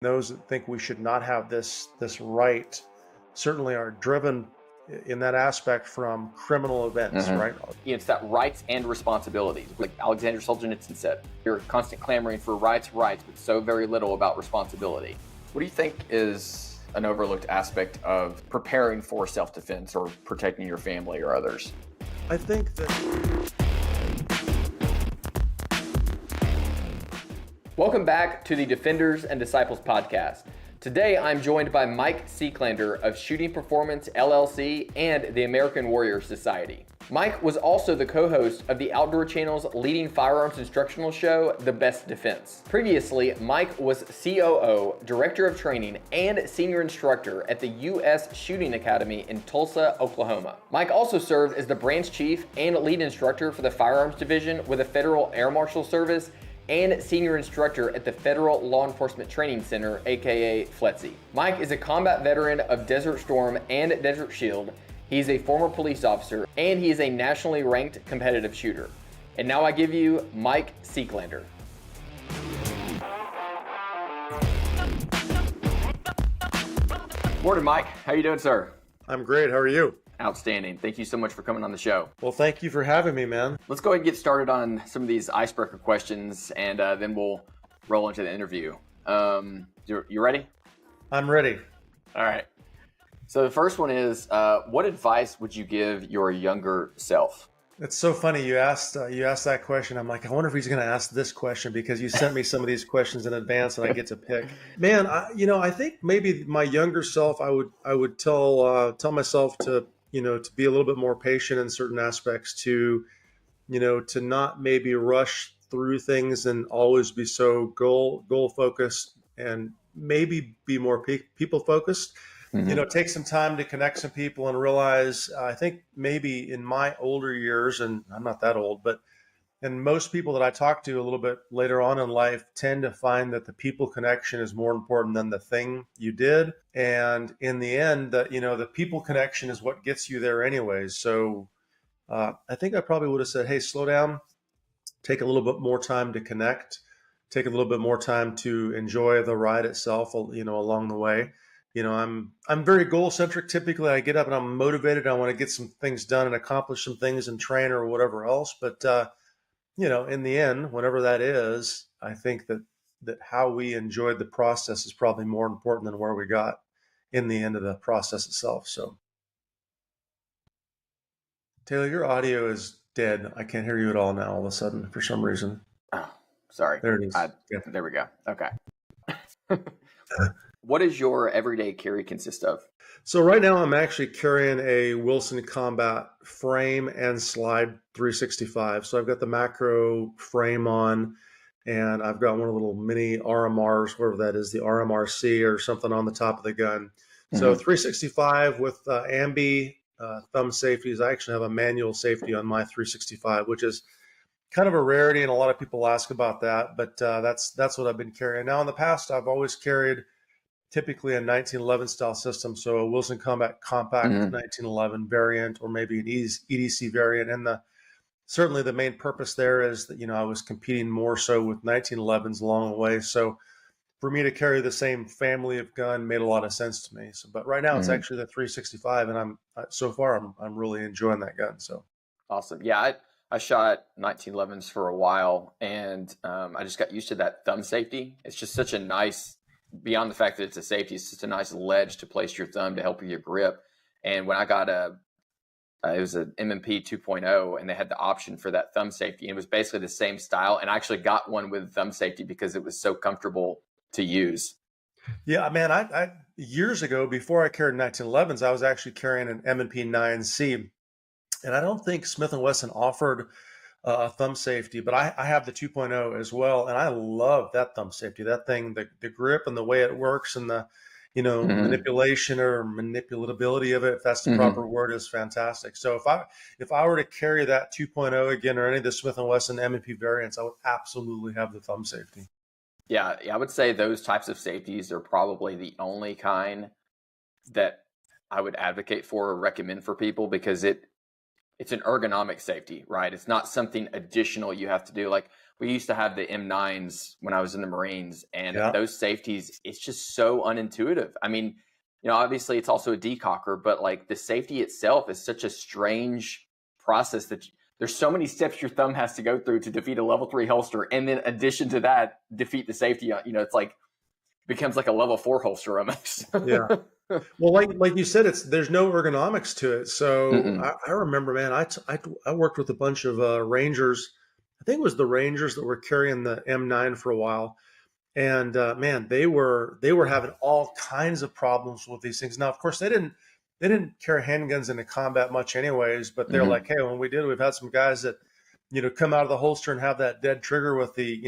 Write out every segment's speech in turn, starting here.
Those that think we should not have this right certainly are driven in that aspect from criminal events, right? It's that rights and responsibilities. Like Alexander Solzhenitsyn said, you're constant clamoring for rights, but so very little about responsibility. What do you think is an overlooked aspect of preparing for self-defense or protecting your family or others? I think that... Welcome back to the Defenders and Disciples podcast. Today, I'm joined by Mike Seeklander of Shooting Performance, LLC, and the American Warrior Society. Mike was also the co-host of the Outdoor Channel's leading firearms instructional show, The Best Defense. Previously, Mike was COO, Director of Training, and Senior Instructor at the U.S. Shooting Academy in Tulsa, Oklahoma. Mike also served as the Branch Chief and Lead Instructor for the Firearms Division with the Federal Air Marshal Service and Senior Instructor at the Federal Law Enforcement Training Center, aka FLETC. Mike is a combat veteran of Desert Storm and Desert Shield. He's a former police officer, and he is a nationally ranked competitive shooter. And now I give you Mike Seeklander. Morning, Mike. How you doing, sir? I'm great. How are you? Outstanding. Thank you so much for coming on the show. Well, thank you for having me, man. Let's go ahead and get started on some of these icebreaker questions, and then we'll roll into the interview. You ready? I'm ready. All right. So the first one is, what advice would you give your younger self? It's so funny you asked that question. I'm like, I wonder if he's going to ask this question because you sent me some of these questions in advance and I get to pick. Man, I think maybe my younger self, I would tell myself to be a little bit more patient in certain aspects, to not maybe rush through things and always be so goal focused, and maybe be more people focused. Mm-hmm. Take some time to connect some people and realize, I think maybe in my older years, and I'm not that old, but and most people that I talk to a little bit later on in life tend to find that the people connection is more important than the thing you did. And in the end, the people connection is what gets you there anyways. So I think I probably would have said, hey, slow down, take a little bit more time to connect, take a little bit more time to enjoy the ride itself, along the way. I'm very goal centric. Typically, I get up and I'm motivated. I want to get some things done and accomplish some things and train or whatever else. But in the end, whatever that is, I think that how we enjoyed the process is probably more important than where we got in the end of the process itself. So, Taylor, your audio is dead. I can't hear you at all now. All of a sudden, for some reason. Oh, sorry. There it is. There we go. Okay. What does your everyday carry consist of? So right now I'm actually carrying a Wilson Combat frame and slide 365. So I've got the macro frame on, and I've got one of the little mini RMRs, whatever that is, the RMRC or something on the top of the gun. So 365 with ambi thumb safeties. I actually have a manual safety on my 365, which is kind of a rarity, and a lot of people ask about that. But that's what I've been carrying. Now in the past, I've always carried typically a 1911 style system, so a Wilson Combat Compact 1911 variant, or maybe an EDC variant. And certainly the main purpose there is that I was competing more so with 1911s along the way. So for me to carry the same family of gun made a lot of sense to me. So, but right now it's actually the 365, and so far I'm really enjoying that gun. So awesome. Yeah, I shot 1911s for a while, and I just got used to that thumb safety. It's just such a nice, beyond the fact that it's a safety, it's just a nice ledge to place your thumb to help with your grip. And when I got it was an M&P 2.0, and they had the option for that thumb safety. And it was basically the same style. And I actually got one with thumb safety because it was so comfortable to use. Yeah, man, I years ago, before I carried 1911s, I was actually carrying an M&P 9C. And I don't think Smith & Wesson offered a thumb safety, but I have the 2.0 as well. And I love that thumb safety, that thing, the grip and the way it works, and the, manipulation or manipulatability of it, if that's the proper word, is fantastic. So if I were to carry that 2.0 again, or any of the Smith & Wesson M&P variants, I would absolutely have the thumb safety. Yeah, I would say those types of safeties are probably the only kind that I would advocate for or recommend for people, because it's an ergonomic safety, right? It's not something additional you have to do. Like we used to have the M9s when I was in the Marines, and Yeah. those safeties, it's just so unintuitive. I mean, obviously it's also a decocker, but like the safety itself is such a strange process that there's so many steps your thumb has to go through to defeat a level 3 holster. And then in addition to that, defeat the safety, it's like, becomes like a level 4 holster almost. Yeah. Well, like you said, there's no ergonomics to it. So Mm-mm. I remember, man, I worked with a bunch of Rangers. I think it was the Rangers that were carrying the M9 for a while, and man, they were having all kinds of problems with these things. Now, of course, they didn't carry handguns into combat much, anyways. But they're Mm-hmm. like, hey, when we did, we've had some guys that come out of the holster and have that dead trigger with the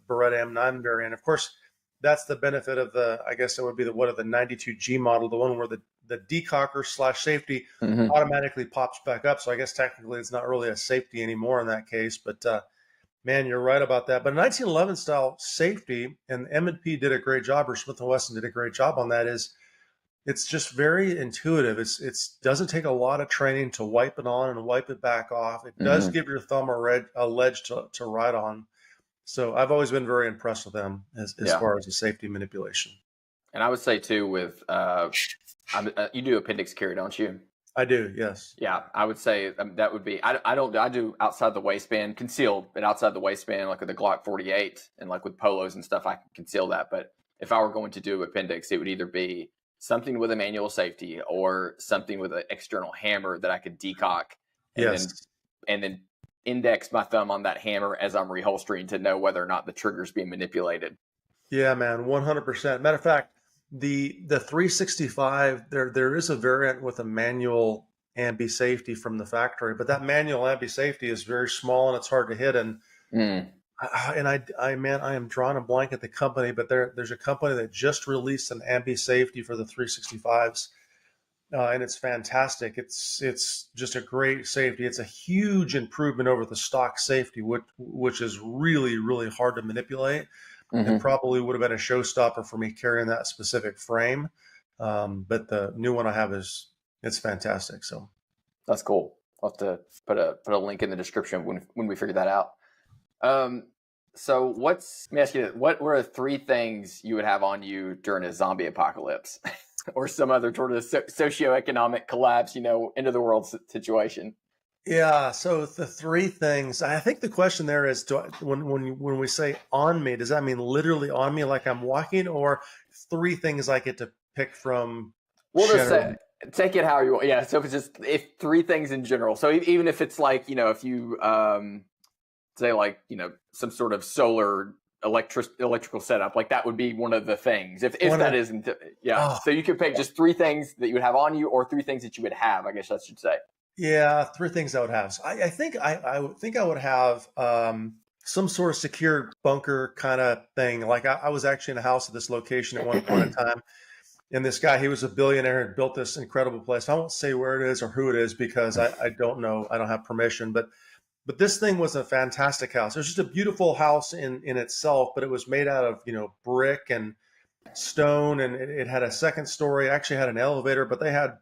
Beretta M9 variant. Of course, that's the benefit of I guess it would be the 92G model, the one where the decocker / safety Mm-hmm. automatically pops back up. So I guess technically it's not really a safety anymore in that case. But man, you're right about that. But 1911 style safety, and M&P did a great job, or Smith & Wesson did a great job on that, is it's just very intuitive. It's doesn't take a lot of training to wipe it on and wipe it back off. It does Mm-hmm. give your thumb a ledge to ride on. So I've always been very impressed with them as Yeah. far as the safety manipulation. And I would say too, with you do appendix carry, don't you? I do, yes. Yeah, I would say that would be. I do outside the waistband, concealed, but outside the waistband, like with the Glock 48 and like with polos and stuff, I can conceal that. But if I were going to do appendix, it would either be something with a manual safety or something with an external hammer that I could decock, and Yes. then index my thumb on that hammer as I'm reholstering to know whether or not the trigger's being manipulated. Yeah, man, 100%. Matter of fact, the 365, there is a variant with a manual ambi safety from the factory, but that manual ambi safety is very small and it's hard to hit. And Mm. I am drawing a blank at the company, but there's a company that just released an ambi safety for the 365s. And it's fantastic. It's just a great safety. It's a huge improvement over the stock safety, which is really, really hard to manipulate, and Mm-hmm. probably would have been a showstopper for me carrying that specific frame. But the new one I have it's fantastic. So That's cool. I'll have to put a link in the description when we figure that out. So let me ask you this. What were 3 things you would have on you during a zombie apocalypse or some other sort of socioeconomic collapse, end of the world situation? yeah. So the 3 things, I think the question there is, when we say on me, does that mean literally on me, like I'm walking, or 3 things I get to pick from? We'll just Generally? take it how you want. Yeah. So if 3 things in general. So even if it's like, if you, say like, some sort of solar electrical setup, like that would be one of the things if that isn't. Yeah. Oh, So you could pick just 3 things that you would have on you or 3 things that you would have, I guess I should say. yeah, 3 things I would have. So I think I would think I would have some sort of secure bunker kind of thing. Like I was actually in a house at this location at one point in time, and this guy, he was a billionaire and built this incredible place. I won't say where it is or who it is because I don't know. I don't have permission, but this thing was a fantastic house. It was just a beautiful house in itself, but it was made out of brick and stone, and it had a second story. It actually had an elevator, but they had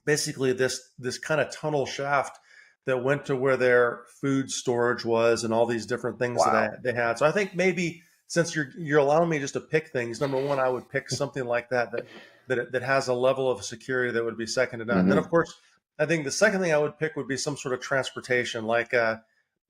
basically this kind of tunnel shaft that went to where their food storage was and all these different things Wow. they had. So I think maybe since you're allowing me just to pick things, number one, I would pick something like that has a level of security that would be second to none. Mm-hmm. Then of course, I think the second thing I would pick would be some sort of transportation, like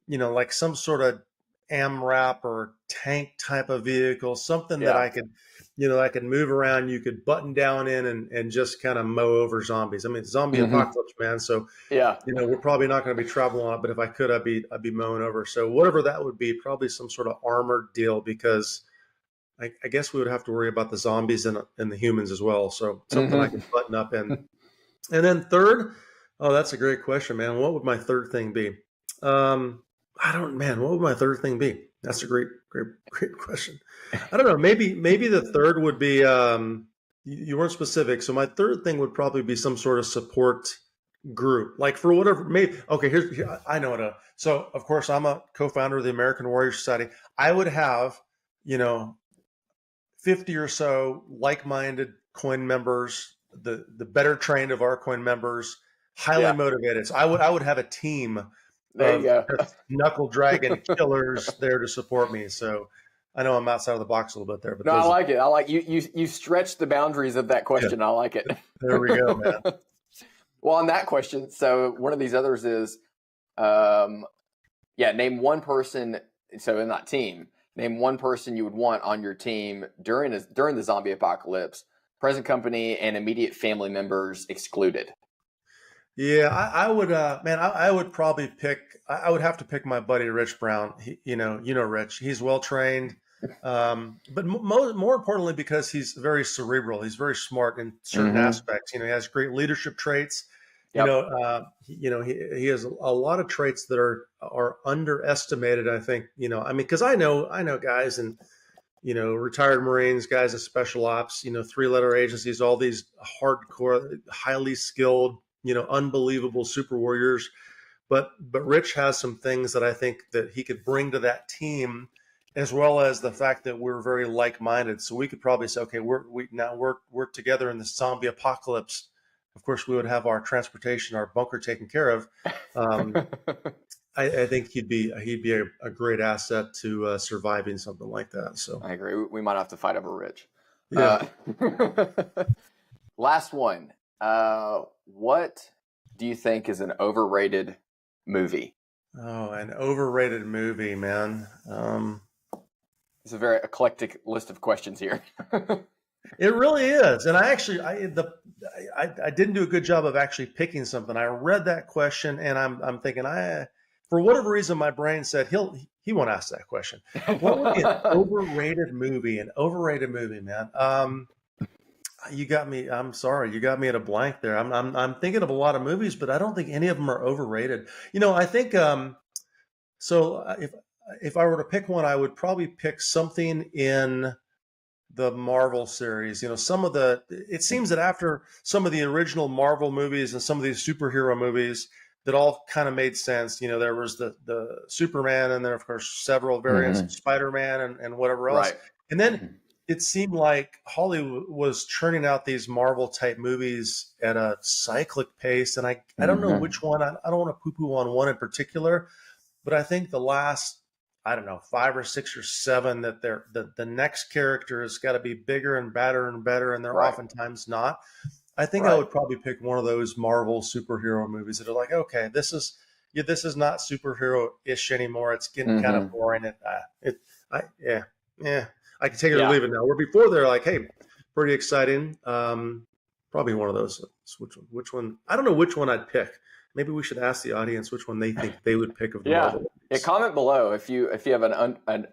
like some sort of AMRAP or tank type of vehicle, something that Yeah. I could move around. You could button down in and just kind of mow over zombies. I mean, it's zombie Mm-hmm. apocalypse, man. So, Yeah. we're probably not going to be traveling on it, but if I could, I'd be mowing over. So whatever that would be, probably some sort of armored deal, because I guess we would have to worry about the zombies and the humans as well. So something I Mm-hmm. could button up in. And then third, oh, that's a great question, man. What would my third thing be? Man, what would my third thing be? That's a great question. I don't know. Maybe the third would be, you weren't specific. So my third thing would probably be some sort of support group, like for whatever, maybe. Okay, I know it. So of course I'm a co-founder of the American Warrior Society. I would have, 50 or so like-minded coin members, the better trained of our coin members, highly Yeah. motivated. So I would have a team There you go. just knuckle dragon killers there to support me. So I know I'm outside of the box a little bit there, but No, I like it. I like you stretched the boundaries of that question. yeah, I like it. there we go, man. Well, on that question, so one of these others is, um, name one person. So in that team, name one person you would want on your team during the zombie apocalypse. Present company and immediate family members excluded. Yeah, I would, man, I would probably pick. I would have to pick my buddy Rich Brown. You know Rich. He's well trained, but more importantly because he's very cerebral. He's very smart in certain aspects. He has great leadership traits. Yep. He has a lot of traits that are underestimated. I think. I mean, because I know guys and retired Marines, guys in special ops. 3-letter agencies, all these hardcore, highly skilled, unbelievable super warriors. But Rich has some things that I think that he could bring to that team, as well as the fact that we're very like-minded. So we could probably say, okay, we're together in the zombie apocalypse. Of course, we would have our transportation, our bunker taken care of. I think he'd be a great asset to surviving something like that. So I agree. We might have to fight over Rich. yeah. Last one. What do you think is an overrated movie? Oh, an overrated movie, man. It's a very eclectic list of questions here. It really is, and I didn't do a good job of actually picking something. I read that question, and I'm thinking, for whatever reason, my brain said he won't ask that question. What would be an overrated movie? An overrated movie, man. You got me. I'm sorry, you got me at a blank there. I'm thinking of a lot of movies, but I don't think any of them are overrated. I think so. If I were to pick one, I would probably pick something in the Marvel series. It seems that after some of the original Marvel movies and some of these superhero movies that all kind of made sense. There was the Superman, and then of course several variants of Spider-Man and whatever else. Right. And then it seemed like Hollywood was churning out these Marvel type movies at a cyclic pace. And I don't know which one. I don't want to poo-poo on one in particular, but I think the last, I don't know, 5 or 6 or 7 that the next character has got to be bigger and better, and they're oftentimes not. I think I would probably pick one of those Marvel superhero movies that are like, okay, this is not superhero-ish anymore. It's getting kind of boring. I can take it or leave it now. Where before they're like, hey, pretty exciting. Probably one of those. Which one? I don't know which one I'd pick. Maybe we should ask the audience which one they think they would pick of the Marvel movies. Yeah, comment below if you have an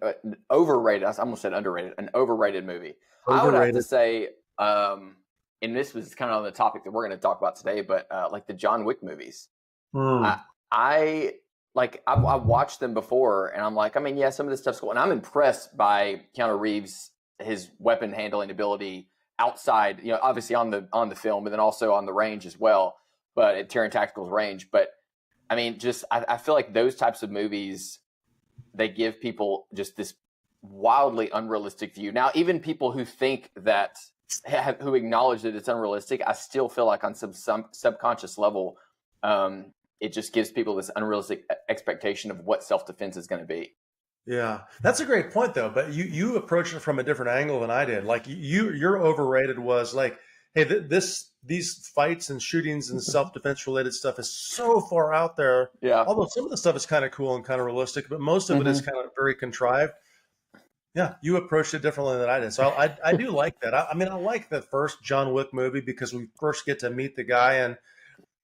overrated. I almost said underrated. An overrated movie. I would have to say, and this was kind of on the topic that we're going to talk about today, but like the John Wick movies. I watched them before, and I'm like, I mean, yeah, some of this stuff's cool, and I'm impressed by Keanu Reeves, his weapon handling ability outside, obviously on the film, but then also on the range as well. But at Terran Tactical's range. But I mean, I feel like those types of movies, they give people just this wildly unrealistic view. Now, even people who think that, who acknowledge that it's unrealistic, I still feel like on some subconscious level, it just gives people this unrealistic expectation of what self-defense is going to be. Yeah, that's a great point, though. But you approached it from a different angle than I did. Like your overrated was like, hey, these fights and shootings and self-defense related stuff is so far out there. Yeah. Although some of the stuff is kind of cool and kind of realistic, but most of it is kind of very contrived. Yeah, you approached it differently than I did. So I do like that. I mean, I like the first John Wick movie because we first get to meet the guy, and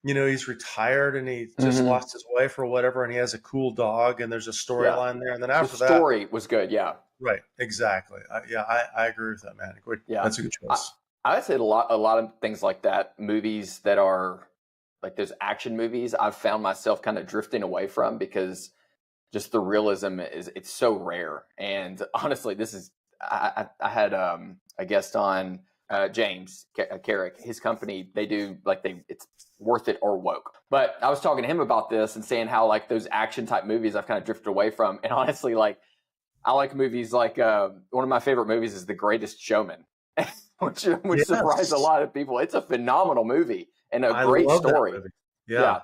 he's retired and he just lost his wife or whatever, and he has a cool dog, and there's a storyline there. And then after that, the story was good. Yeah. Right. Exactly. I agree with that, man. Yeah, that's a good choice. I would say a lot of things like that, movies that are like those action movies, I've found myself kind of drifting away from because just the realism it's so rare. And honestly, I had a guest on, James Carrick, his company, they do it's Worth It or Woke. But I was talking to him about this and saying how like those action type movies I've kind of drifted away from. And honestly, like I like movies like one of my favorite movies is The Greatest Showman. which surprised a lot of people. It's a phenomenal movie and a great story. Yeah.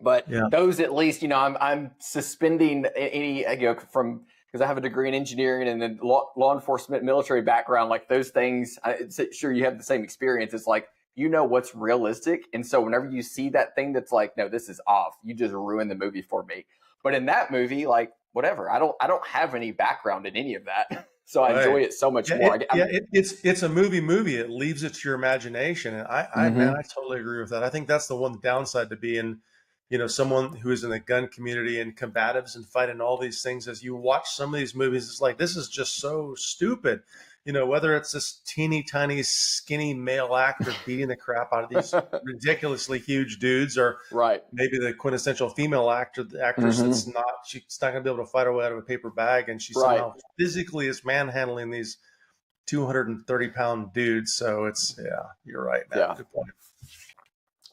But Yeah. those, at least, I'm suspending any, from, because I have a degree in engineering and then law enforcement, military background, like those things. Sure, you have the same experience. It's like, what's realistic. And so whenever you see that thing that's like, no, this is off, you just ruin the movie for me. But in that movie, like, whatever, I don't have any background in any of that. So I enjoy it so much more. It's a movie. It leaves it to your imagination. And man, I totally agree with that. I think that's the one downside to being, someone who is in the gun community and combatives and fighting all these things. As you watch some of these movies, it's like, this is just so stupid. Whether it's this teeny tiny skinny male actor beating the crap out of these ridiculously huge dudes, or right, maybe the quintessential female actress that's she's not going to be able to fight her way out of a paper bag, and she somehow physically is manhandling these 230-pound dudes. So you're right, man. Yeah. Good point.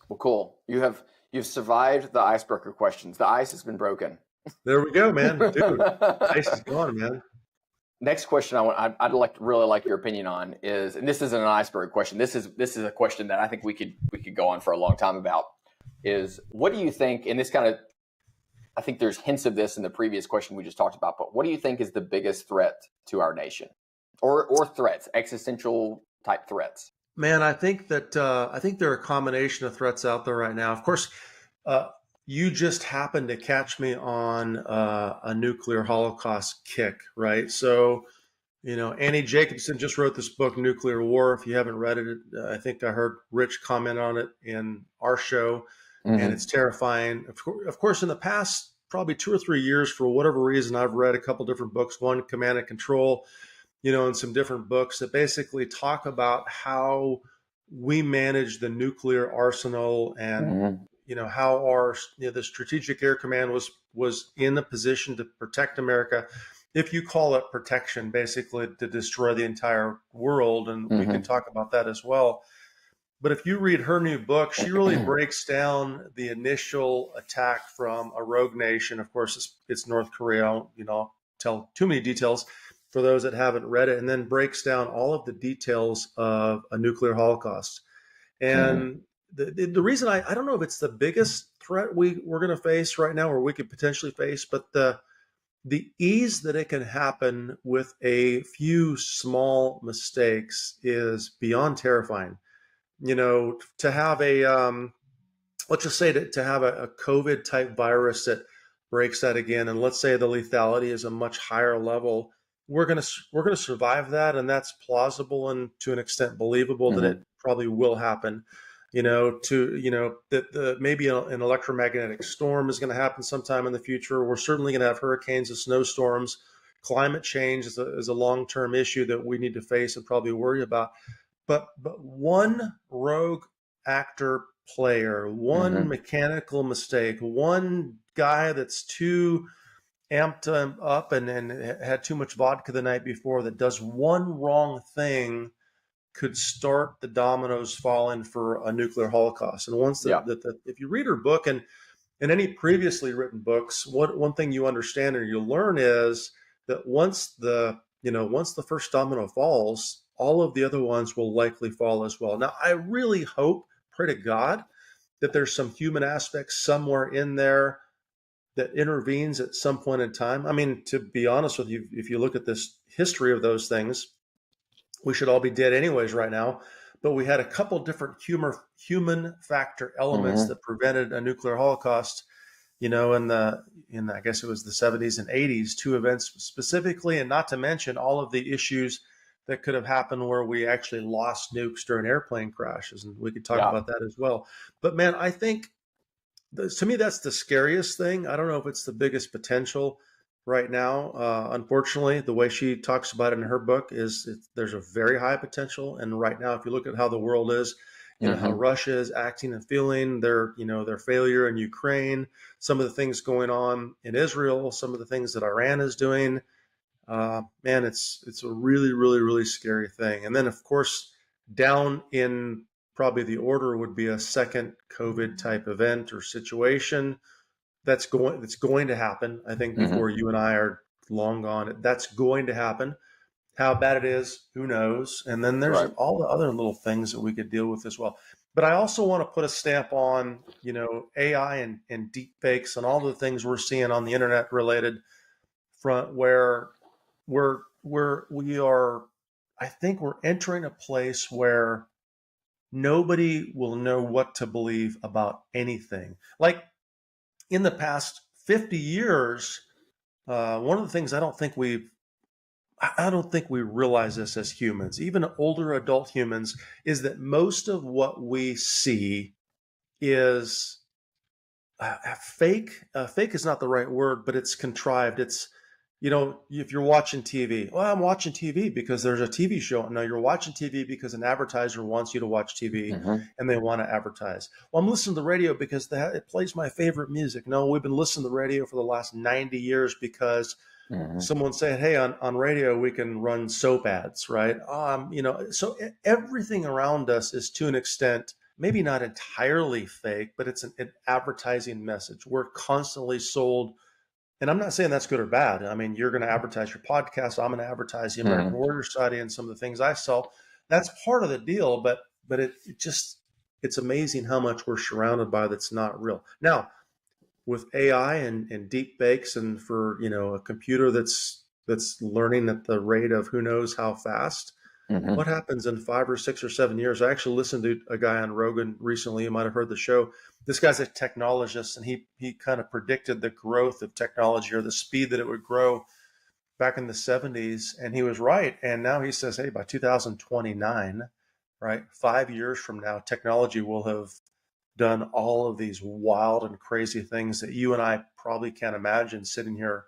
Well, cool. You've survived the icebreaker questions. The ice has been broken. There we go, man. Dude, ice is gone, man. Next question I'd really like your opinion on is, and this isn't an iceberg question. This is a question that I think we could go on for a long time about. Is, what do you think? And this kind of, I think there's hints of this in the previous question we just talked about. But what do you think is the biggest threat to our nation, or threats, existential type threats? Man, I think that there are a combination of threats out there right now. Of course, you just happened to catch me on a nuclear holocaust kick, right? So, Annie Jacobson just wrote this book, Nuclear War. If you haven't read it, I think I heard Rich comment on it in our show, and it's terrifying. Of course, in the past probably 2 or 3 years, for whatever reason, I've read a couple different books, one, Command and Control, and some different books that basically talk about how we manage the nuclear arsenal, and how our the Strategic Air Command was in a position to protect America, if you call it protection, basically to destroy the entire world, and we can talk about that as well. But if you read her new book, she really breaks down the initial attack from a rogue nation. Of course, it's North Korea. I won't, tell too many details for those that haven't read it, and then breaks down all of the details of a nuclear holocaust. And the reason I don't know if it's the biggest threat we're going to face right now, or we could potentially face, but the ease that it can happen with a few small mistakes is beyond terrifying. To have let's just say to have a COVID type virus that breaks that again, and let's say the lethality is a much higher level, we're gonna survive that, and that's plausible and to an extent believable that it probably will happen. That maybe an electromagnetic storm is going to happen sometime in the future. We're certainly going to have hurricanes and snowstorms. Climate change is a long-term issue that we need to face and probably worry about. But one rogue actor player, one mechanical mistake, one guy that's too amped up and had too much vodka the night before, that does one wrong thing, could start the dominoes falling for a nuclear holocaust. And once if you read her book and any previously written books, one thing you understand or you learn is that once the first domino falls, all of the other ones will likely fall as well. Now, I really hope, pray to God, that there's some human aspect somewhere in there that intervenes at some point in time. I mean, to be honest with you, if you look at this history of those things, we should all be dead anyways right now. But we had a couple different human factor elements that prevented a nuclear holocaust, in I guess it was the 70s and 80s, 2 events specifically, and not to mention all of the issues that could have happened where we actually lost nukes during airplane crashes. And we could talk about that as well. But man, I think to me, that's the scariest thing. I don't know if it's the biggest potential right now. Unfortunately, the way she talks about it in her book is there's a very high potential. And right now, if you look at how the world is, how Russia is acting and feeling, their failure in Ukraine, some of the things going on in Israel, some of the things that Iran is doing, man, it's a really, really, really scary thing. And then, of course, down in probably the order would be a second COVID type event or situation that's going to happen. I think before you and I are long gone, that's going to happen. How bad it is, who knows? And then there's Right. all the other little things that we could deal with as well. But I also want to put a stamp on, AI and deep fakes and all the things we're seeing on the internet related front where we are, I think we're entering a place where nobody will know what to believe about anything. Like in the past 50 years, one of the things I don't think we realize this as humans, even older adult humans, is that most of what we see is fake. Fake is not the right word, but it's contrived. It's, if you're watching TV, well, I'm watching TV because there's a TV show. No, you're watching TV because an advertiser wants you to watch TV Mm-hmm. and they want to advertise. Well, I'm listening to the radio because it plays my favorite music. No, we've been listening to the radio for the last 90 years because Mm-hmm. someone said, hey, on radio, we can run soap ads, right? So everything around us is to an extent, maybe not entirely fake, but it's an advertising message. We're constantly sold. And I'm not saying that's good or bad. I mean, you're going to advertise your podcast. I'm going to advertise the American Mm-hmm. Warrior Society and some of the things I sell. That's part of the deal, but it's amazing how much we're surrounded by that's not real. Now, with AI and deep fakes, and for a computer that's learning at the rate of who knows how fast, Mm-hmm. what happens in 5 or 6 or 7 years? I actually listened to a guy on Rogan recently. You might have heard the show. This guy's a technologist, and he kind of predicted the growth of technology or the speed that it would grow back in the 70s, and he was right. And now he says, hey, by 2029, right, 5 years from now, technology will have done all of these wild and crazy things that you and I probably can't imagine sitting here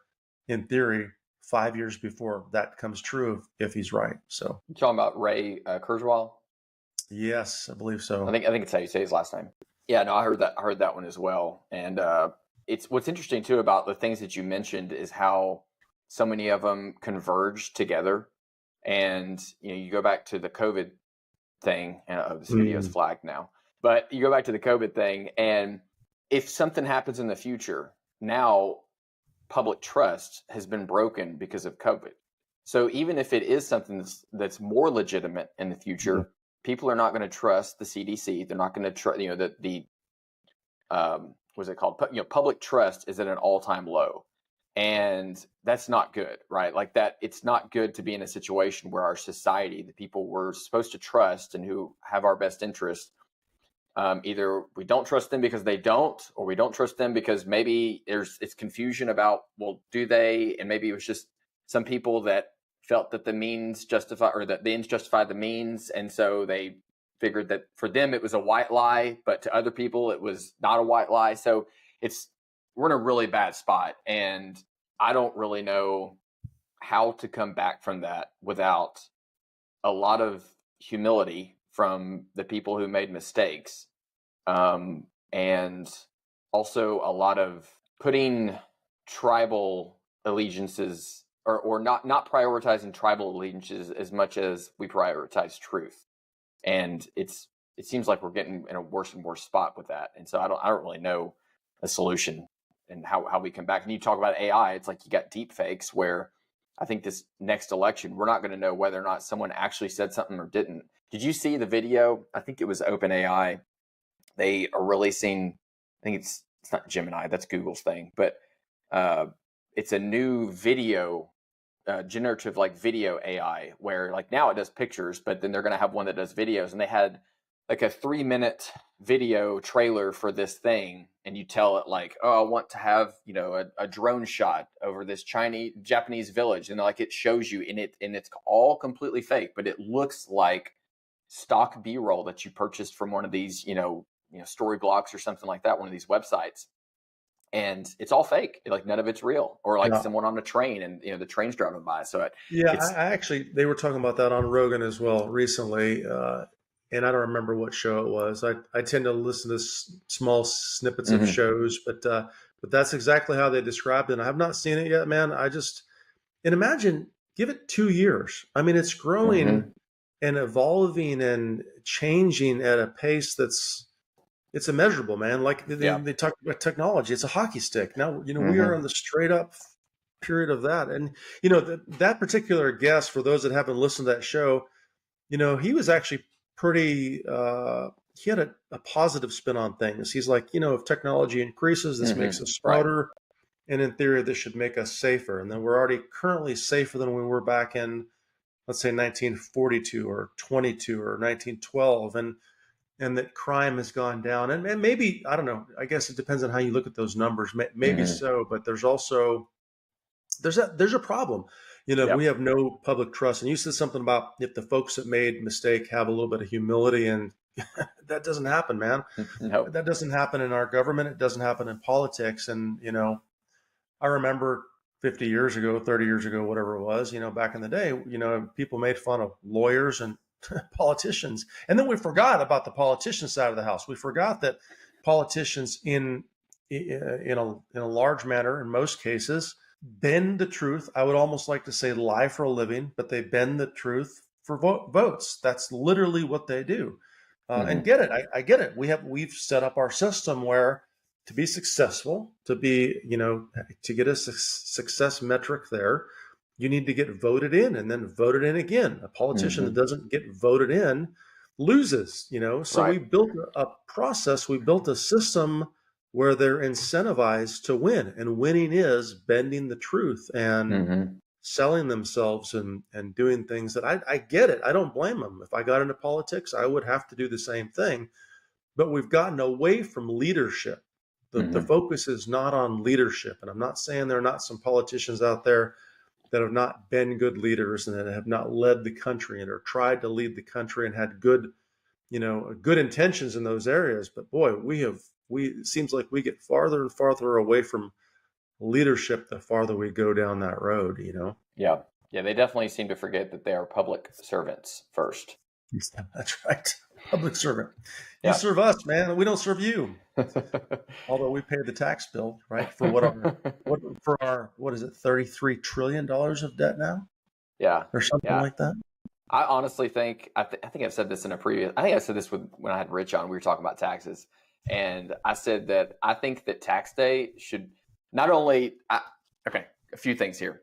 in theory 5 years before that comes true if he's right. So You talking about Ray Kurzweil? yes, I believe so. I think it's how you say his last name. Yeah, no, I heard that. I heard that one as well. And it's what's interesting too about the things that you mentioned is how so many of them converge together. And you go back to the COVID thing. This video is Mm, flagged now, but you go back to the COVID thing, and if something happens in the future, now public trust has been broken because of COVID. So even if it is something that's more legitimate in the mm, future, people are not going to trust the CDC. They're not going to trust, the what's it called? Public trust is at an all-time low. And that's not good, right? Like that, it's not good to be in a situation where our society, the people we're supposed to trust and who have our best interest, either we don't trust them because they don't, or we don't trust them because maybe it's confusion about, well, do they? And maybe it was just some people that felt that the means justify, or that the ends justify the means, and so they figured that for them it was a white lie, but to other people it was not a white lie. So we're in a really bad spot, and I don't really know how to come back from that without a lot of humility from the people who made mistakes, and also a lot of putting tribal allegiances, or not prioritizing tribal allegiances as much as we prioritize truth. And it seems like we're getting in a worse and worse spot with that. And so I don't really know a solution and how we come back. And you talk about AI, it's like you got deep fakes where I think this next election, we're not going to know whether or not someone actually said something or didn't. Did you see the video? I think it was OpenAI. They are releasing, I think it's not Gemini, that's Google's thing, but it's a new video, generative like video AI, where like now it does pictures, but then they're going to have one that does videos. And they had like a 3-minute video trailer for this thing, and you tell it like, oh, I want to have a drone shot over this Japanese village, and like it shows you in it, and it's all completely fake, but it looks like stock B-roll that you purchased from one of these story blocks or something like that, one of these websites, and it's all fake. Like none of it's real, or like yeah. someone on a train, and the train's driving by. So Yeah, it's I actually, they were talking about that on Rogan as well recently. And I don't remember what show it was. I tend to listen to small snippets of mm-hmm, shows, but that's exactly how they described it. And I have not seen it yet, man. And imagine, give it 2 years. I mean, it's growing mm-hmm, and evolving and changing at a pace it's immeasurable, man. Like yeah, they talk about technology, it's a hockey stick. Now, we mm-hmm, are on the straight up period of that. And, that particular guest, for those that haven't listened to that show, he was actually pretty, he had a positive spin on things. He's like, if technology increases, this makes us Right. smarter. And in theory, this should make us safer. And then we're already currently safer than we were back in, let's say, 1942 or 22 or 1912. And that crime has gone down. And maybe, I don't know, I guess it depends on how you look at those numbers. Maybe so, but there's also, there's a problem. We have no public trust. And you said something about if the folks that made mistake have a little bit of humility, and that doesn't happen, man. No. That doesn't happen in our government. It doesn't happen in politics. And, I remember 50 years ago, 30 years ago, whatever it was, back in the day, people made fun of lawyers and politicians. And then we forgot about the politician side of the house. We forgot that politicians in a large manner, in most cases, bend the truth. I would almost like to say lie for a living, but they bend the truth for votes. That's literally what they do. And get it. I get it. We've set up our system where to be successful, to get a success metric there, you need to get voted in and then voted in again. A politician that doesn't get voted in loses, So Right. we built a process, we built a system where they're incentivized to win. And winning is bending the truth and selling themselves and doing things that I get it. I don't blame them. If I got into politics, I would have to do the same thing. But we've gotten away from leadership. The focus is not on leadership. And I'm not saying there are not some politicians out there that have not been good leaders and that have not led the country and or tried to lead the country and had good intentions in those areas. But boy, it seems like we get farther and farther away from leadership the farther we go down that road, Yeah. Yeah. They definitely seem to forget that they are public servants first. That's right. Public servant. Yeah. You serve us, man. We don't serve you. Although we pay the tax bill, right? For what is it, $33 trillion of debt now? Yeah. Or something like that. I honestly think, I think I've said this in I think I said this when I had Rich on, we were talking about taxes. And I said that I think that tax day should not only, a few things here.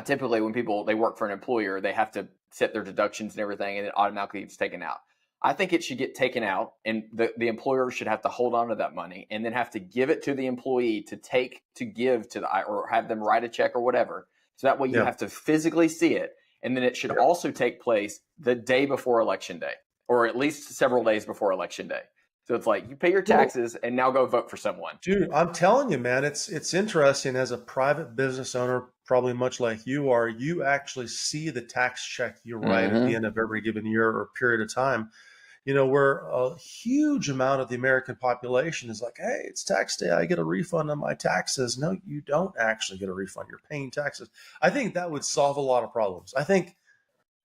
Typically when they work for an employer, they have to set their deductions and everything, and it automatically gets taken out. I think it should get taken out, and the employer should have to hold on to that money and then have to give it to the employee to give to or have them write a check or whatever. So that way you have to physically see it. And then it should also take place the day before Election Day, or at least several days before Election Day. So it's like you pay your taxes and now go vote for someone. Dude, I'm telling you, man, it's interesting. As a private business owner, probably much like you are, you actually see the tax check you write at the end of every given year or period of time. Where a huge amount of the American population is like, hey, it's tax day, I get a refund on my taxes. No, you don't actually get a refund. You're paying taxes. I think that would solve a lot of problems. I think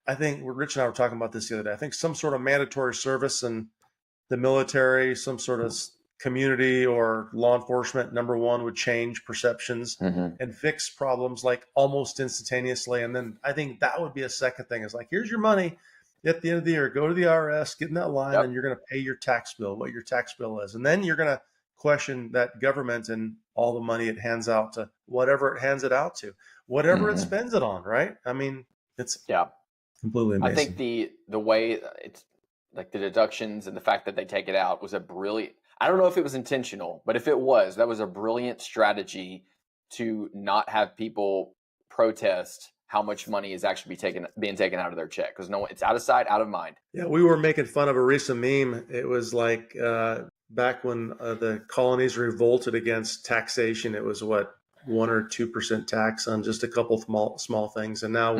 Rich and I were talking about this the other day. I think some sort of mandatory service in the military, some sort of community or law enforcement, number one, would change perceptions and fix problems like almost instantaneously. And then I think that would be a second thing. Is like, here's your money. At the end of the year, go to the IRS, get in that line, and you're going to pay your tax bill, what your tax bill is. And then you're going to question that government and all the money it hands out to whatever it hands it out to, whatever it spends it on, right? I mean, it's completely amazing. I think the way it's like the deductions and the fact that they take it out was a brilliant, I don't know if it was intentional, but if it was, that was a brilliant strategy to not have people protest how much money is actually being taken out of their check, because it's out of sight, out of mind. Yeah, we were making fun of a recent meme. It was like back when the colonies revolted against taxation. It was 1 or 2% tax on just a couple small things, and now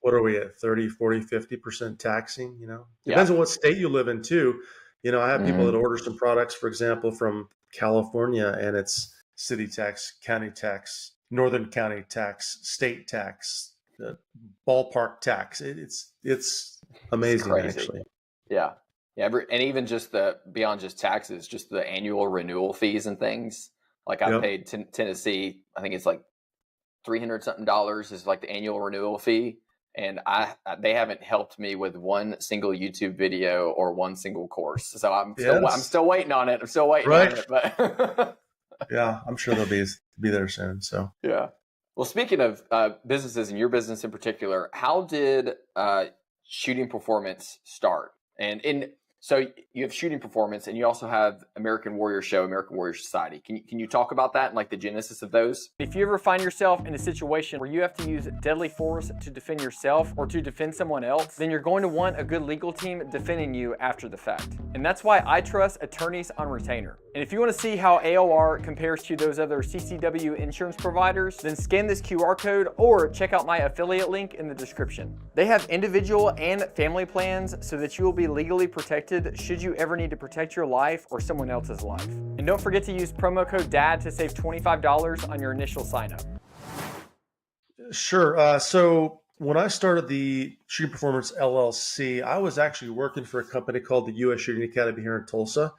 what are we at? 30, 40, 50% taxing? Depends on what state you live in too. I have people that order some products, for example, from California, and it's city tax, county tax, northern county tax, state tax, ballpark tax. It's amazing, actually. Yeah. And even just beyond just taxes, just the annual renewal fees and things. Like I paid Tennessee, I think it's like $300 something is like the annual renewal fee. And they haven't helped me with one single YouTube video or one single course. So I'm still waiting on it. On it. But yeah, I'm sure they'll be there soon. So yeah. Well, speaking of businesses and your business in particular, how did shooting performance start? And so you have shooting performance, and you also have American Warrior Show, American Warrior Society. Can you talk about that and like the genesis of those? If you ever find yourself in a situation where you have to use deadly force to defend yourself or to defend someone else, then you're going to want a good legal team defending you after the fact. And that's why I trust attorneys on retainer. And if you want to see how AOR compares to those other CCW insurance providers, then scan this QR code or check out my affiliate link in the description. They have individual and family plans so that you will be legally protected should you ever need to protect your life or someone else's life. And don't forget to use promo code DAD to save $25 on your initial sign up. Sure. So when I started the Shooting Performance LLC, I was actually working for a company called the U.S. Shooting Academy here in Tulsa.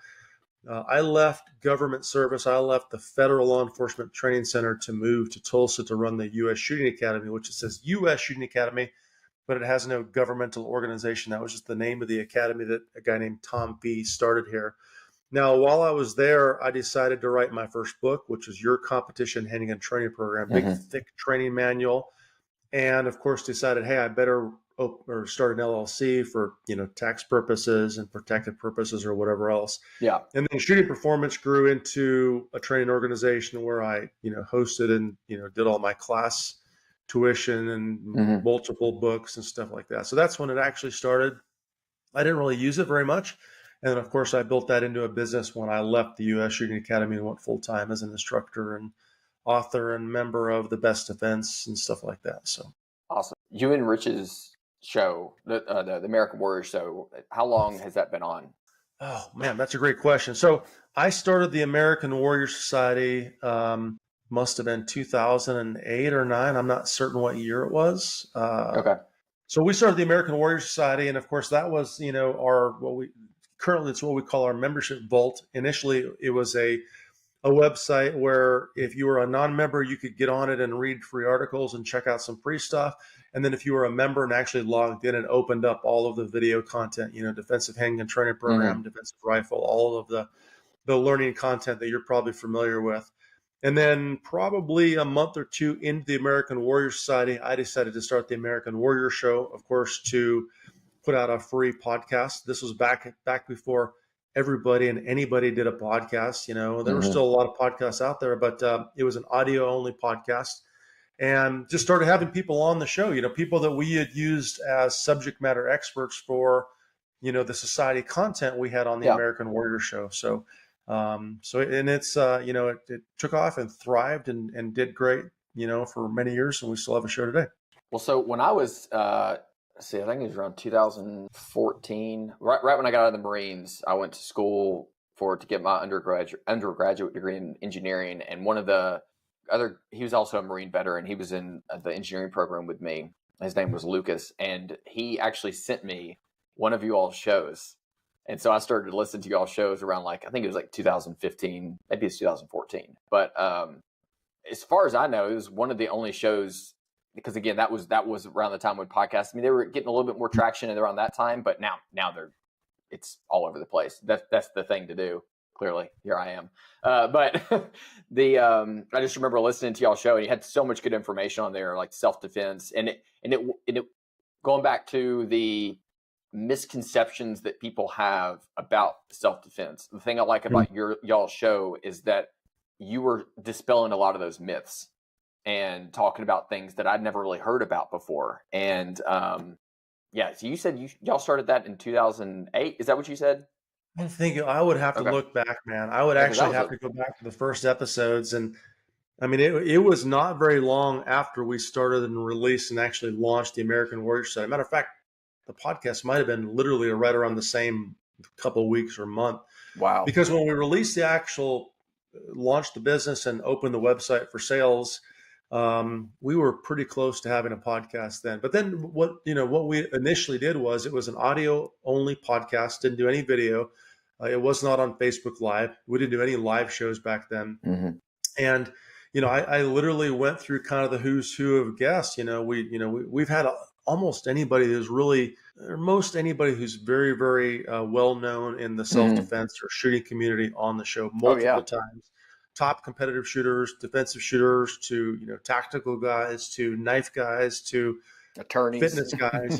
I left government service. I left the Federal Law Enforcement Training Center to move to Tulsa to run the U.S. Shooting Academy, which it says U.S. Shooting Academy, but it has no governmental organization. That was just the name of the academy that a guy named Tom Fee started here. Now, while I was there, I decided to write my first book, which was Your Competition Handgun Training Program, big, thick training manual. And of course, decided, hey, I better start an LLC for, tax purposes and protective purposes or whatever else. Yeah. And then Shooting Performance grew into a training organization where I, hosted and, did all my class tuition and multiple books and stuff like that. So that's when it actually started. I didn't really use it very much. And then, of course, I built that into a business when I left the U.S. Shooting Academy and went full-time as an instructor and author and member of the Best Defense and stuff like that. So awesome. You and Rich's show, the American Warrior Show, how long has that been on? Oh, man, that's a great question. So I started the American Warrior Society, must have been 2008 or 9. I'm not certain what year it was. Okay. So we started the American Warrior Society. And of course, that was, currently it's what we call our membership vault. Initially, it was a website where if you were a non-member, you could get on it and read free articles and check out some free stuff. And then if you were a member and actually logged in and opened up all of the video content, defensive handgun training program, defensive rifle, all of the learning content that you're probably familiar with. And then probably a month or two into the American Warrior Society, I decided to start the American Warrior Show, of course, to put out a free podcast. This was back before everybody and anybody did a podcast. There were still a lot of podcasts out there, but it was an audio only podcast, and just started having people on the show, people that we had used as subject matter experts for, the society content we had on the American Warrior Show. So, it took off and thrived and did great, for many years, and we still have a show today. Well, so when I was, I think it was around 2014, right when I got out of the Marines, I went to school to get my undergraduate degree in engineering. And one of the he was also a Marine veteran. He was in the engineering program with me. His name was Lucas. And he actually sent me one of you all's shows. And so I started to listen to y'all's shows around I think it was 2015, maybe it's 2014. But as far as I know, it was one of the only shows, because again, that was around the time when podcasts, they were getting a little bit more traction around that time, but now it's all over the place. That's the thing to do. Clearly, here I am. But I just remember listening to y'all's show, and you had so much good information on there, like self-defense, and it going back to the misconceptions that people have about self-defense. The thing I like about y'all's show is that you were dispelling a lot of those myths and talking about things that I'd never really heard about before. And so you said y'all started that in 2008. Is that what you said? I think I would have to look back, man. I would actually have to go back to the first episodes. And it was not very long after we started and released and actually launched the American Warrior Society. Matter of fact, the podcast might have been literally right around the same couple of weeks or month. Wow. Because when we released launched the business and opened the website for sales, we were pretty close to having a podcast then. But then what we initially did was it was an audio only podcast, didn't do any video. It was not on Facebook Live. We didn't do any live shows back then. And, I literally went through kind of the who's who of guests. We've had almost anybody most anybody who's very, very well known in the self-defense or shooting community on the show multiple times. top competitive shooters, defensive shooters, to, tactical guys, to knife guys, to Attorneys. fitness guys,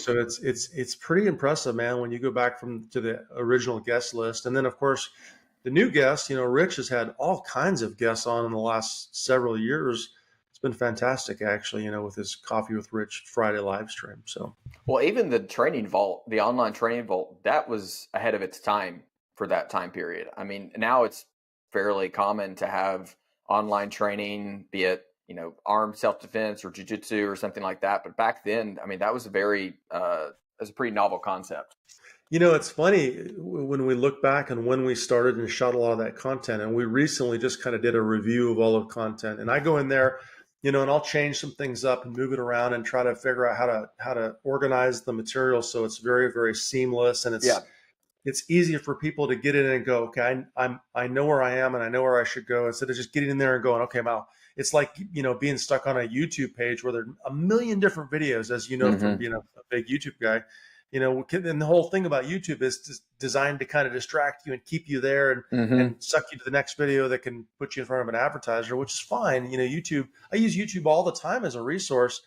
so it's pretty impressive, man, when you go back to the original guest list. And then of course the new guests, Rich has had all kinds of guests on in the last several years. It's been fantastic, actually, with his Coffee with Rich Friday live stream. So, well, even the training vault, the online training vault, that was ahead of its time for that time period. I mean, now it's fairly common to have online training, be it, armed self-defense or jiu-jitsu or something like that. But back then, I mean, that was a pretty novel concept. It's funny when we look back and when we started and shot a lot of that content, and we recently just kind of did a review of all of content, and I go in there, and I'll change some things up and move it around and try to figure out how to organize the material so it's very, very seamless, and it's easier for people to get in and go, okay, I know where I am and I know where I should go, instead of just getting in there and going, okay, wow. It's like, being stuck on a YouTube page where there are a million different videos, as you know, from being a big YouTube guy. And the whole thing about YouTube is designed to kind of distract you and keep you there and suck you to the next video that can put you in front of an advertiser, which is fine. YouTube, I use YouTube all the time as a resource,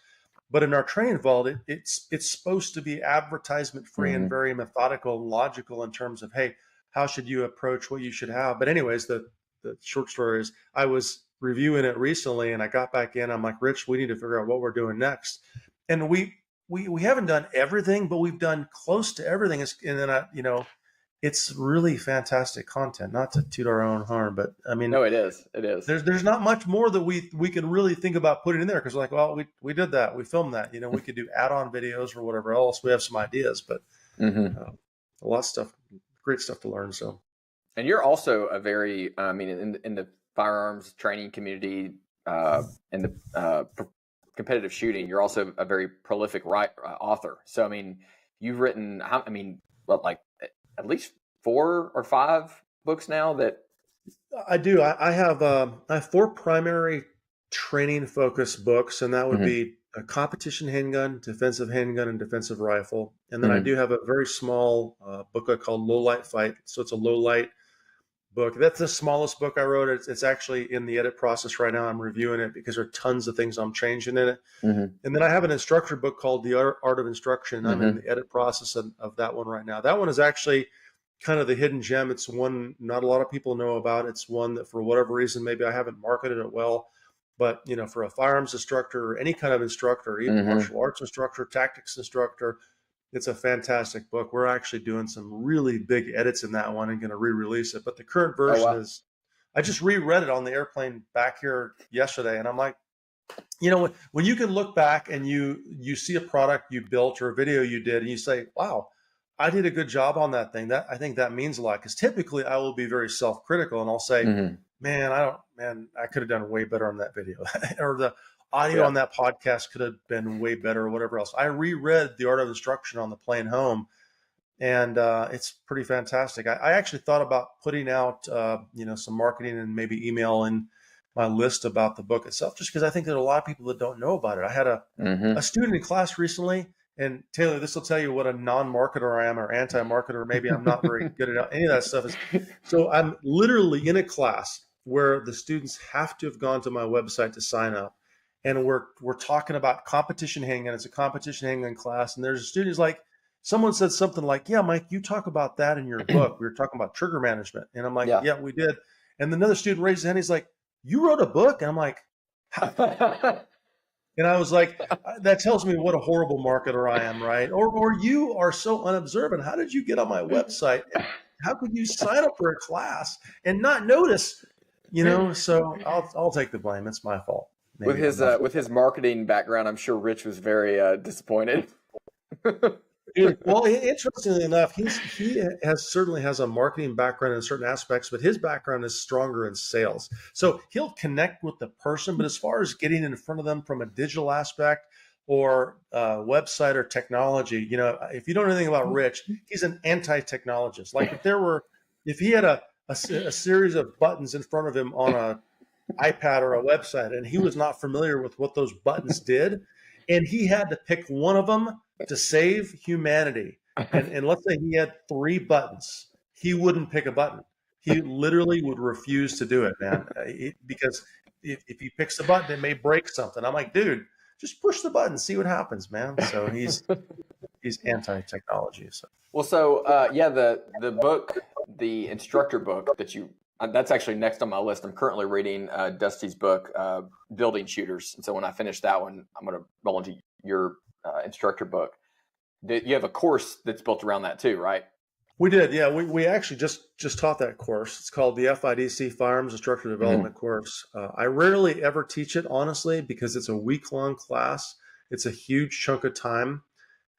but in our training vault, it's supposed to be advertisement free and very methodical and logical in terms of, hey, how should you approach what you should have? But anyways, the short story is, I was reviewing it recently and I got back in. I'm like, Rich, we need to figure out what we're doing next. And we haven't done everything, but we've done close to everything. And then it's really fantastic content, not to toot our own horn, but I mean, no, it is. There's not much more that we can really think about putting in there. Cause we're like, well, we did that. We filmed that, we could do add-on videos or whatever else. We have some ideas, but a lot of stuff, great stuff to learn. So, and you're also a very, in the firearms training community, in the competitive shooting, you're also a very prolific author. So, I mean, you've written, like at least 4 or 5 books now that. I do. I have 4 primary training focused books, and that would be a competition handgun, defensive handgun, and defensive rifle. And then I do have a very small book called Low Light Fight. So it's a low light book. That's the smallest book I wrote. It's actually in the edit process right now. I'm reviewing it because there are tons of things I'm changing in it. And then I have an instructor book called The Art of Instruction. I'm in the edit process of that one right now. That one is actually kind of the hidden gem. It's one not a lot of people know about. It's one that for whatever reason, maybe I haven't marketed it well, but for a firearms instructor or any kind of instructor, even martial arts instructor, tactics instructor, it's a fantastic book. We're actually doing some really big edits in that one and going to re-release it. But the current version is, I just reread it on the airplane back here yesterday. And I'm like, when you can look back and you see a product you built or a video you did and you say, wow, I did a good job on that thing. I think that means a lot, because typically I will be very self-critical and I'll say, man, I could have done way better on that video or the audio on that podcast could have been way better or whatever else. I reread The Art of Instruction on the plane home, and it's pretty fantastic. I actually thought about putting out, some marketing and maybe email in my list about the book itself, just because I think there are a lot of people that don't know about it. I had a student in class recently, and Taylor, this will tell you what a non-marketer I am or anti-marketer. Maybe I'm not very good at any of that stuff. So I'm literally in a class where the students have to have gone to my website to sign up. And we're talking about competition handgun. It's a competition handgun class. And there's a student who's like, someone said something like, yeah, Mike, you talk about that in your book. We were talking about trigger management. And I'm like, yeah, we did. And another student raised his hand. He's like, you wrote a book? And I'm like, and I was like, that tells me what a horrible marketer I am, right? Or you are so unobservant. How did you get on my website? How could you sign up for a class and not notice, So I'll take the blame. It's my fault. Maybe with his marketing background, I'm sure Rich was very disappointed. Well, interestingly enough, he certainly has a marketing background in certain aspects, but his background is stronger in sales. So he'll connect with the person, but as far as getting in front of them from a digital aspect or website or technology, if you don't know anything about Rich, he's an anti-technologist. Like if he had a series of buttons in front of him on a iPad or a website, and he was not familiar with what those buttons did, and he had to pick one of them to save humanity. And let's say he had 3 buttons, he wouldn't pick a button. He literally would refuse to do it, man, because if he picks the button, it may break something. I'm like, dude, just push the button, see what happens, man. So he's anti-technology. So Well, so yeah, the book, the instructor book that you that's actually next on my list. I'm currently reading Dusty's book, Building Shooters, and so when I finish that one, I'm going to roll into your instructor book. You have a course that's built around that too, right? we did, yeah. We actually just taught that course. It's called the FIDC Firearms Instructor Development Course. I rarely ever teach it, honestly, because it's a week-long class. It's a huge chunk of time.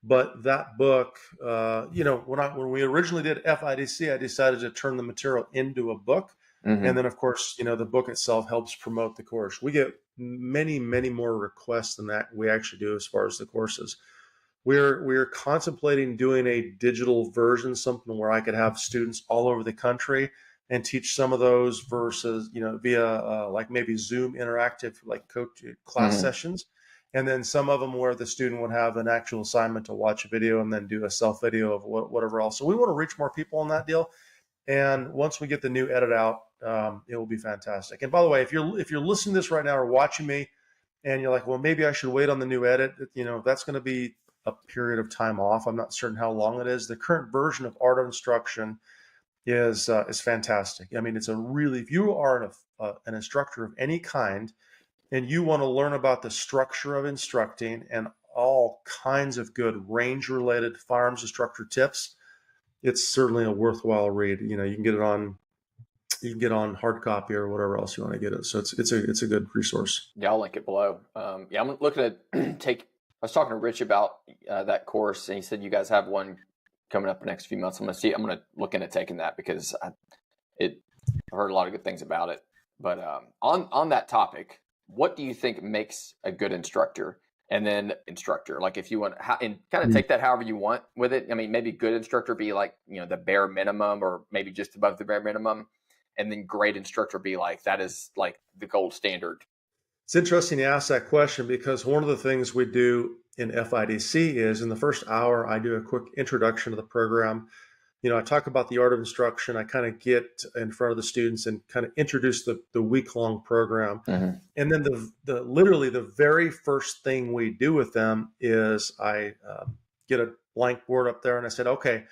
But that book, when we originally did FIDC, I decided to turn the material into a book. And then, of course, the book itself helps promote the course. We get many, many more requests than that we actually do as far as the courses. We're contemplating doing a digital version, something where I could have students all over the country and teach some of those versus, via like maybe Zoom interactive, like coach class sessions. And then some of them where the student would have an actual assignment to watch a video and then do a self video of whatever else. So we want to reach more people on that deal. And once we get the new edit out, it will be fantastic. And by the way, if you're listening to this right now or watching me and you're like, well, maybe I should wait on the new edit, that's going to be a period of time off. I'm not certain how long it is. The current version of Art of Instruction is fantastic. I mean, it's if you are an instructor of any kind, and you want to learn about the structure of instructing and all kinds of good range-related firearms instructor tips, it's certainly a worthwhile read. You can get on hard copy or whatever else you want to get it. So it's a good resource. Yeah, I'll link it below. Yeah, I'm looking at I was talking to Rich about that course, and he said you guys have one coming up the next few months. I'm going to look into taking that because I've heard a lot of good things about it. But on that topic, what do you think makes a good instructor? And then instructor, like if you want and kind of take that however you want with it. I mean, maybe good instructor be like, the bare minimum or maybe just above the bare minimum. And then great instructor be like, that is like the gold standard. It's interesting you ask that question because one of the things we do in FIDC is in the first hour, I do a quick introduction to the program. I talk about the art of instruction. I kind of get in front of the students and kind of introduce the week-long program. And then literally the very first thing we do with them is I get a blank board up there and I said, okay,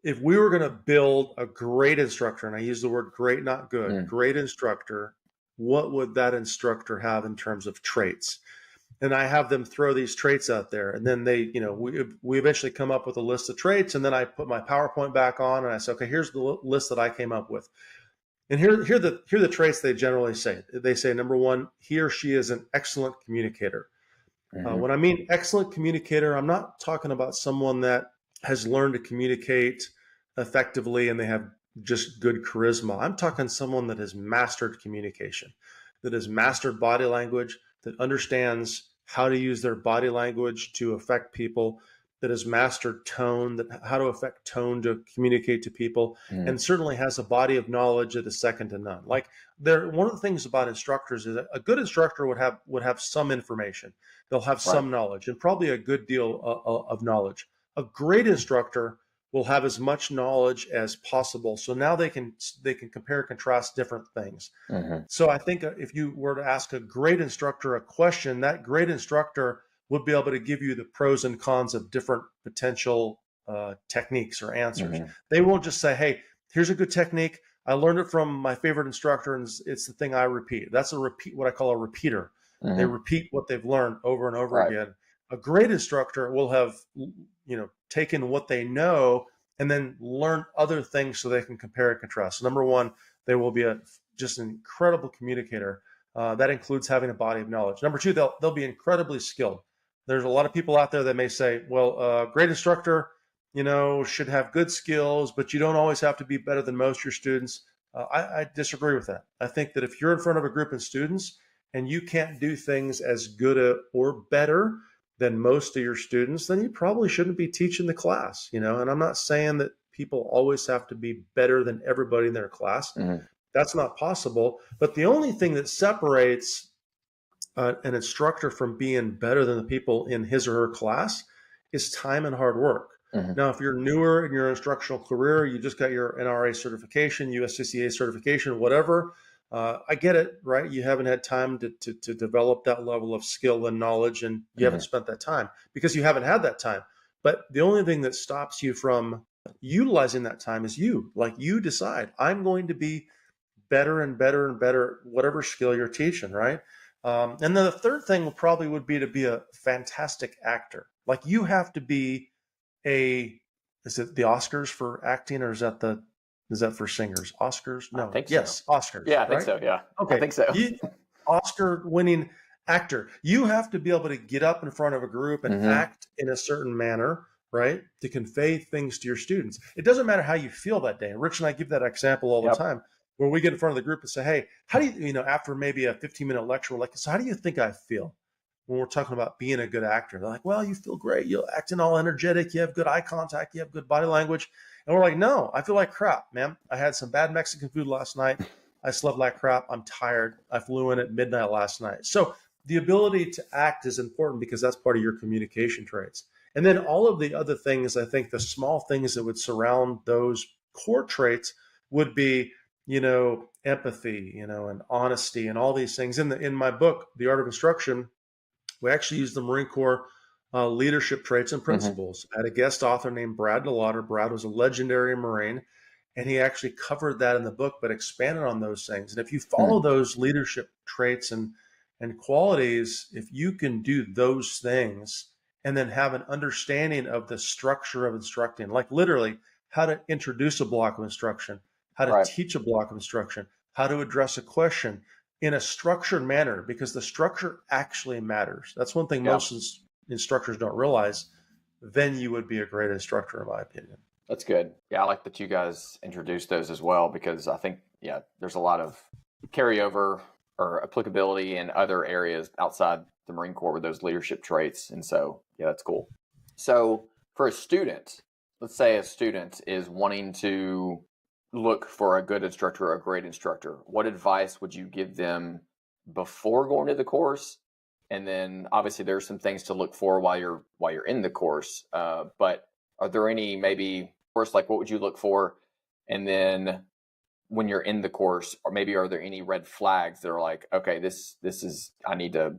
if we were going to build a great instructor, and I use the word great, not good, great instructor, what would that instructor have in terms of traits? And I have them throw these traits out there. And then we eventually come up with a list of traits. And then I put my PowerPoint back on and I say, okay, here's the list that I came up with. And here are the traits they generally say. They say, number one, he or she is an excellent communicator. When I mean excellent communicator, I'm not talking about someone that has learned to communicate effectively and they have just good charisma. I'm talking someone that has mastered communication, that has mastered body language, that understands how to use their body language to affect people, that has mastered tone, how to affect tone to communicate to people, and certainly has a body of knowledge that is second to none. Like one of the things about instructors is that a good instructor would have some information. They'll have some knowledge and probably a good deal of knowledge. A great instructor will have as much knowledge as possible. So now they can compare and contrast different things. So I think if you were to ask a great instructor a question, that great instructor would be able to give you the pros and cons of different potential techniques or answers. They won't just say, hey, here's a good technique. I learned it from my favorite instructor and it's the thing I repeat. That's what I call a repeater. They repeat what they've learned over and over again. A great instructor will have, taken what they know and then learn other things so they can compare and contrast. So number one, they will be just an incredible communicator. That includes having a body of knowledge. Number two, they'll be incredibly skilled. There's a lot of people out there that may say, well, great instructor, should have good skills, but you don't always have to be better than most of your students. I disagree with that. I think that if you're in front of a group of students and you can't do things as good or better than most of your students, then you probably shouldn't be teaching the class, and I'm not saying that people always have to be better than everybody in their class. That's not possible. But the only thing that separates an instructor from being better than the people in his or her class is time and hard work. Now, if you're newer in your instructional career, you just got your NRA certification, USCCA certification, whatever. I get it, right? You haven't had time to develop that level of skill and knowledge, and you haven't spent that time because you haven't had that time. But the only thing that stops you from utilizing that time is you. Like, you decide, I'm going to be better and better and better, whatever skill you're teaching, right? And then the third thing would be to be a fantastic actor. Like, you have to be is it the Oscars for acting, or is that for singers? Oscars? No. I think yes, so. Oscars. Yeah, I think right? so. Yeah. Okay. I think so. Oscar winning actor. You have to be able to get up in front of a group and act in a certain manner, right? To convey things to your students. It doesn't matter how you feel that day. And Rich and I give that example all the time. When we get in front of the group and say, hey, how do you, after maybe a 15-minute lecture, we're like, so how do you think I feel when we're talking about being a good actor? They're like, well, you feel great. You're acting all energetic. You have good eye contact. You have good body language. And we're like, no, I feel like crap, man. I had some bad Mexican food last night. I slept like crap. I'm tired. I flew in at midnight last night. So the ability to act is important because that's part of your communication traits. And then all of the other things, I think the small things that would surround those core traits would be, empathy, and honesty and all these things. In my book, The Art of Instruction, we actually use the Marine Corps leadership traits and principles. I had a guest author named Brad DeLauder. Brad was a legendary Marine, and he actually covered that in the book, but expanded on those things. And if you follow those leadership traits and qualities, if you can do those things and then have an understanding of the structure of instructing, like literally how to introduce a block of instruction, how to teach a block of instruction, how to address a question in a structured manner, because the structure actually matters. That's one thing most instructors don't realize. Then you would be a great instructor, in my opinion. That's good. Yeah, I like that you guys introduced those as well, because I think, there's a lot of carryover or applicability in other areas outside the Marine Corps with those leadership traits. And so, that's cool. So for a student, let's say a student is wanting to look for a good instructor or a great instructor, what advice would you give them before going to the course? And then obviously there's some things to look for while you're in the course. But are there any, maybe first, like what would you look for? And then when you're in the course, or maybe are there any red flags that are like, okay, this is, I need to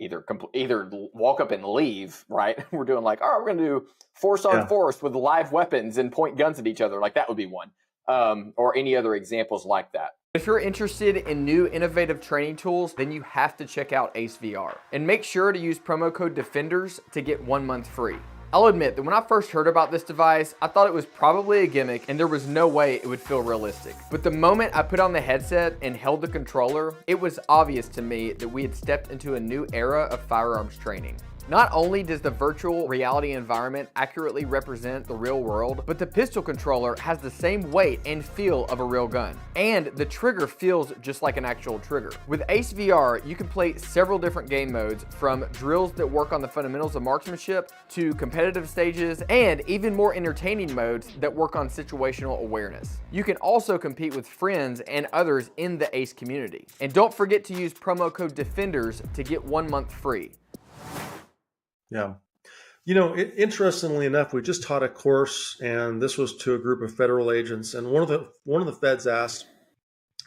either walk up and leave, right? We're doing like, we're going to do force on force with live weapons and point guns at each other. Like that would be one. Or any other examples like that. If you're interested in new innovative training tools, then you have to check out Ace VR. And make sure to use promo code DEFENDERS to get 1 month free. I'll admit that when I first heard about this device, I thought it was probably a gimmick and there was no way it would feel realistic. But the moment I put on the headset and held the controller, it was obvious to me that we had stepped into a new era of firearms training. Not only does the virtual reality environment accurately represent the real world, but the pistol controller has the same weight and feel of a real gun. And the trigger feels just like an actual trigger. With Ace VR, you can play several different game modes, from drills that work on the fundamentals of marksmanship to competitive stages, and even more entertaining modes that work on situational awareness. You can also compete with friends and others in the Ace community. And don't forget to use promo code DEFENDERS to get 1 month free. Yeah. Interestingly enough, we just taught a course, and this was to a group of federal agents. And one of the feds asked,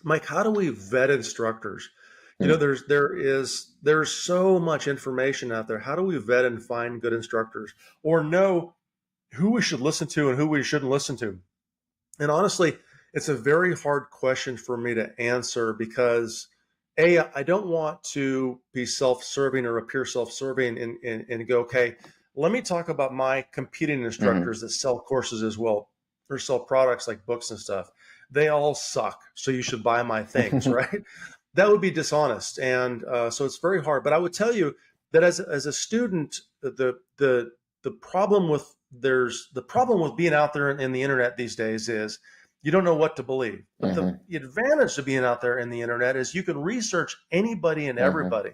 Mike, how do we vet instructors? There's so much information out there. How do we vet and find good instructors, or know who we should listen to and who we shouldn't listen to? And honestly, it's a very hard question for me to answer because I don't want to be self-serving or appear self-serving and go, okay, let me talk about my competing instructors that sell courses as well, or sell products like books and stuff. They all suck, so you should buy my things, right? That would be dishonest. And so it's very hard. But I would tell you that as a student, the problem with being out there in the internet these days is you don't know what to believe. But the advantage of being out there in the internet is you can research anybody and everybody.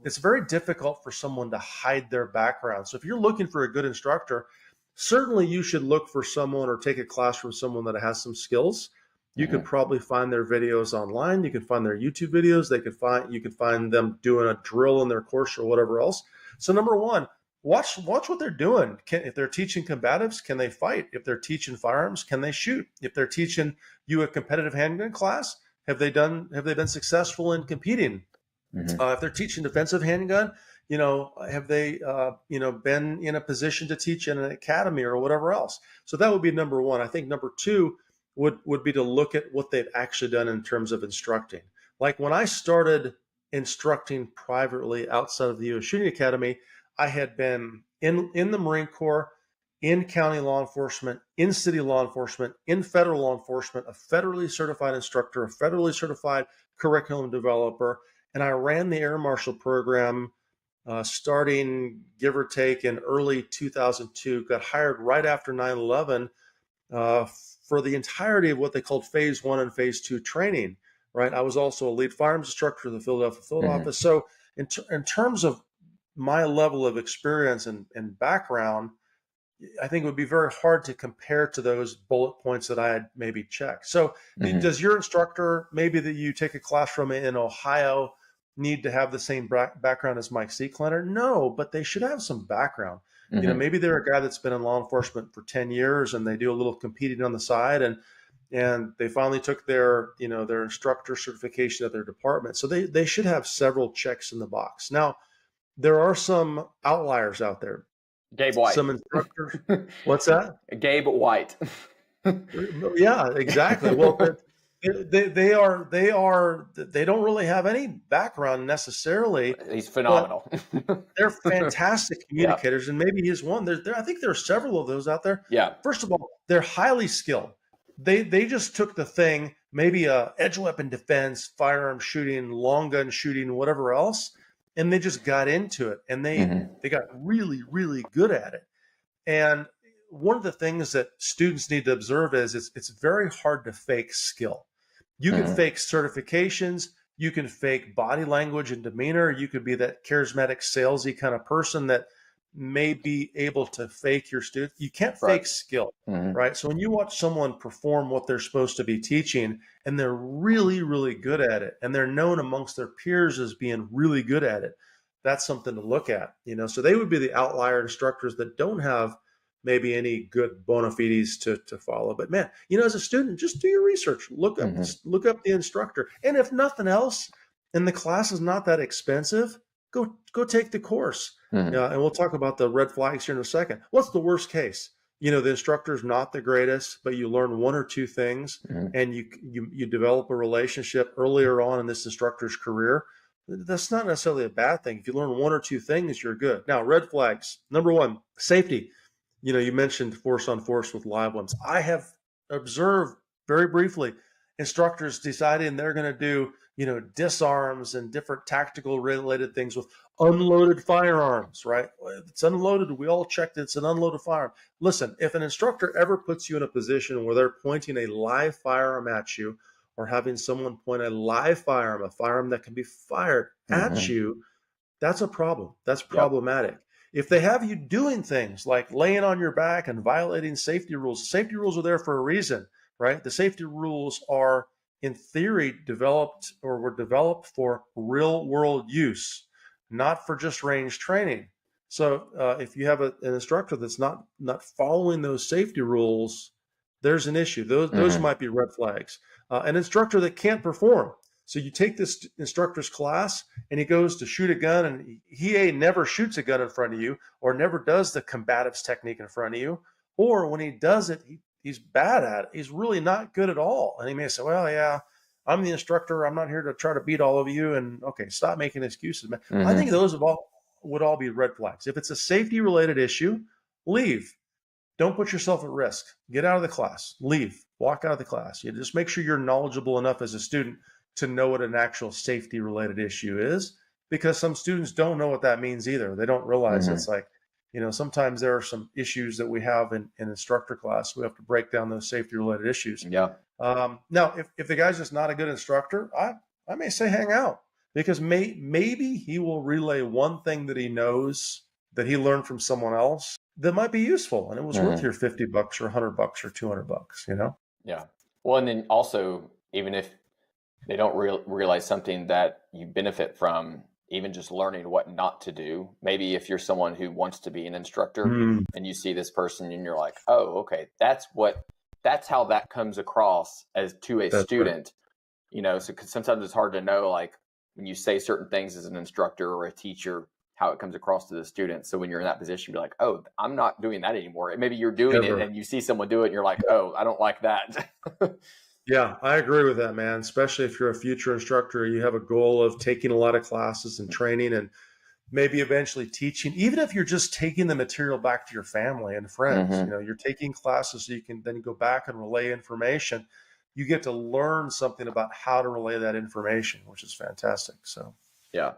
It's very difficult for someone to hide their background. So if you're looking for a good instructor, certainly you should look for someone or take a class from someone that has some skills. You could probably find their videos online. You can find their YouTube videos. You can find them doing a drill in their course or whatever else. So number one, watch what they're doing. If they're teaching combatives, can they fight? If they're teaching firearms, can they shoot? If they're teaching you a competitive handgun class, have they been successful in competing? Mm-hmm. If they're teaching defensive handgun, have they been in a position to teach in an academy or whatever else? So that would be number one. I think number two would be to look at what they've actually done in terms of instructing. Like when I started instructing privately outside of the U.S. Shooting Academy, I had been in the Marine Corps, in county law enforcement, in city law enforcement, in federal law enforcement, a federally certified instructor, a federally certified curriculum developer, and I ran the Air Marshal program starting, give or take, in early 2002. Got hired right after 9/11 for the entirety of what they called Phase 1 and Phase 2 training. Right, I was also a lead firearms instructor for the Philadelphia field Mm-hmm. office. So, in terms of my level of experience and background, I think it would be very hard to compare to those bullet points that I had maybe checked. So, Mm-hmm. does your instructor, maybe that you take a class from in Ohio, need to have the same background as Mike Seeklander? No, but they should have some background. Mm-hmm. Maybe they're a guy that's been in law enforcement for 10 years and they do a little competing on the side, and they finally took their instructor certification at their department. So they should have several checks in the box. Now, there are some outliers out there. Gabe White. Some instructors. What's that? Gabe White. Yeah, exactly. Well, they don't really have any background necessarily. He's phenomenal. They're fantastic communicators, and maybe he's one. I think there are several of those out there. Yeah. First of all, they're highly skilled. They just took the thing, maybe edge weapon defense, firearm shooting, long gun shooting, whatever else, and they just got into it, and they got really, really good at it. And one of the things that students need to observe is it's very hard to fake skill. You can fake certifications, you can fake body language and demeanor, you could be that charismatic, salesy kind of person that may be able to fake your students. You can't fake skill, right? So when you watch someone perform what they're supposed to be teaching and they're really, really good at it, and they're known amongst their peers as being really good at it, that's something to look at. So they would be the outlier instructors that don't have maybe any good bona fides to follow. But man, as a student, just do your research, look up the instructor. And if nothing else, and the class is not that expensive, go take the course. And we'll talk about the red flags here in a second. What's the worst case? The instructor's not the greatest, but you learn one or two things, and you develop a relationship earlier on in this instructor's career. That's not necessarily a bad thing. If you learn one or two things, you're good. Now, red flags. Number one, safety. You mentioned force on force with live ones. I have observed very briefly instructors deciding they're going to do, disarms and different tactical related things with unloaded firearms, right? It's unloaded. We all checked it's an unloaded firearm. Listen, if an instructor ever puts you in a position where they're pointing a live firearm at you, or having someone point a live firearm, a firearm that can be fired at you, that's a problem. That's problematic. If they have you doing things like laying on your back and violating safety rules are there for a reason, right? The safety rules are, in theory, were developed for real world use, not for just range training. So if you have an instructor that's not following those safety rules, there's an issue. Those might be red flags. An instructor that can't perform. So you take this instructor's class and he goes to shoot a gun, and he never shoots a gun in front of you, or never does the combatives technique in front of you. Or when he does it, he's bad at it. He's really not good at all. And he may say, well, yeah, I'm the instructor. I'm not here to try to beat all of you. And okay, stop making excuses, man. I think those would all be red flags. If it's a safety related issue, leave. Don't put yourself at risk. Get out of the class. Leave. Walk out of the class. You just make sure you're knowledgeable enough as a student to know what an actual safety related issue is, because some students don't know what that means either. They don't realize it's like, sometimes there are some issues that we have in instructor class. We have to break down those safety related issues. Yeah. Now, if the guy's just not a good instructor, I may say hang out, because maybe he will relay one thing that he knows that he learned from someone else that might be useful, and it was worth your $50 or $100 or $200. Yeah. Well, and then also, even if they don't realize something that you benefit from, even just learning what not to do. Maybe if you're someone who wants to be an instructor Mm, and you see this person and you're like, oh, okay, that's how that comes across as to a that's right. student, so 'cause sometimes it's hard to know, like when you say certain things as an instructor or a teacher, how it comes across to the student. So when you're in that position, you're like, oh, I'm not doing that anymore. And maybe you're doing it Ever. and you see someone do it and you're like, oh, I don't like that. Yeah, I agree with that, man. Especially if you're a future instructor, you have a goal of taking a lot of classes and training and maybe eventually teaching, even if you're just taking the material back to your family and friends. Hmm. You're taking classes so you can then go back and relay information. You get to learn something about how to relay that information, which is fantastic. So, Yeah.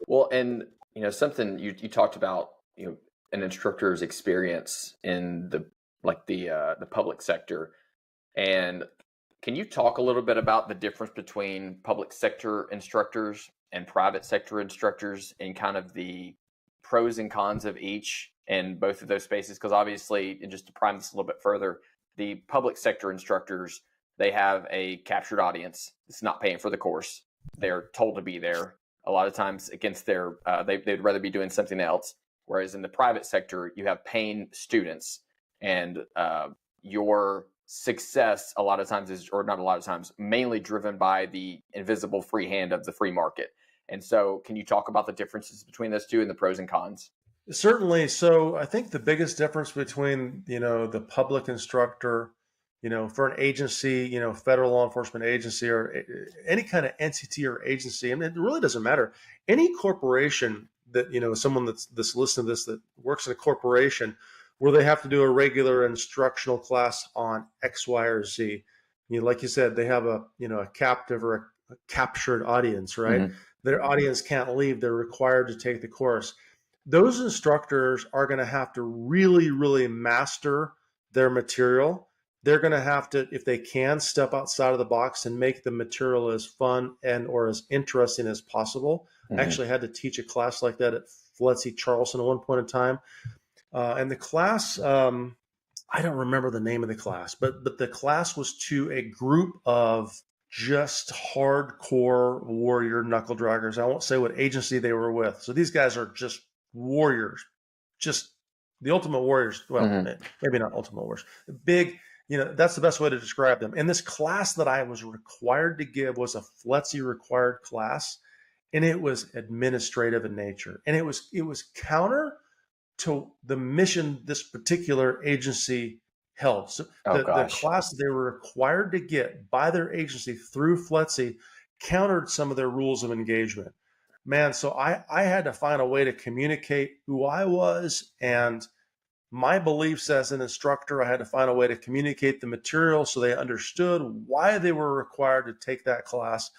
Well, and something you talked about, an instructor's experience in the public sector. And can you talk a little bit about the difference between public sector instructors and private sector instructors and kind of the pros and cons of each in both of those spaces? Because obviously, and just to prime this a little bit further, the public sector instructors, they have a captured audience that's not paying for the course. They're told to be there. A lot of times against they'd rather be doing something else. Whereas in the private sector, you have paying students, and your success a lot of times is, or not a lot of times, mainly driven by the invisible free hand of the free market. And so can you talk about the differences between those two and the pros and cons? certainly. So, I think the biggest difference between, the public instructor, for an agency, federal law enforcement agency or any kind of entity or agency, I mean, it really doesn't matter. Any corporation that, someone that's listening to this that works in a corporation where they have to do a regular instructional class on X, Y, or Z, like you said, they have a captive or a captured audience, right? Mm-hmm. Their audience can't leave. They're required to take the course. Those instructors are going to have to really, really master their material. They're going to have to, if they can, step outside of the box and make the material as fun and or as interesting as possible. I Mm-hmm. actually had to teach a class like that at FLETC Charleston at one point in time. And the class, I don't remember the name of the class, but the class was to a group of just hardcore warrior knuckle draggers. I won't say what agency they were with. So these guys are just warriors, just the ultimate warriors. Well, Mm-hmm. maybe not ultimate warriors. Big, that's the best way to describe them. And this class that I was required to give was a FLETC required class, and it was administrative in nature, and it was counter to the mission this particular agency held. So Oh the gosh. class they were required to get by their agency through FLETC countered some of their rules of engagement. Man, so I had to find a way to communicate who I was and my beliefs as an instructor. I had to find a way to communicate the material so they understood why they were required to take that class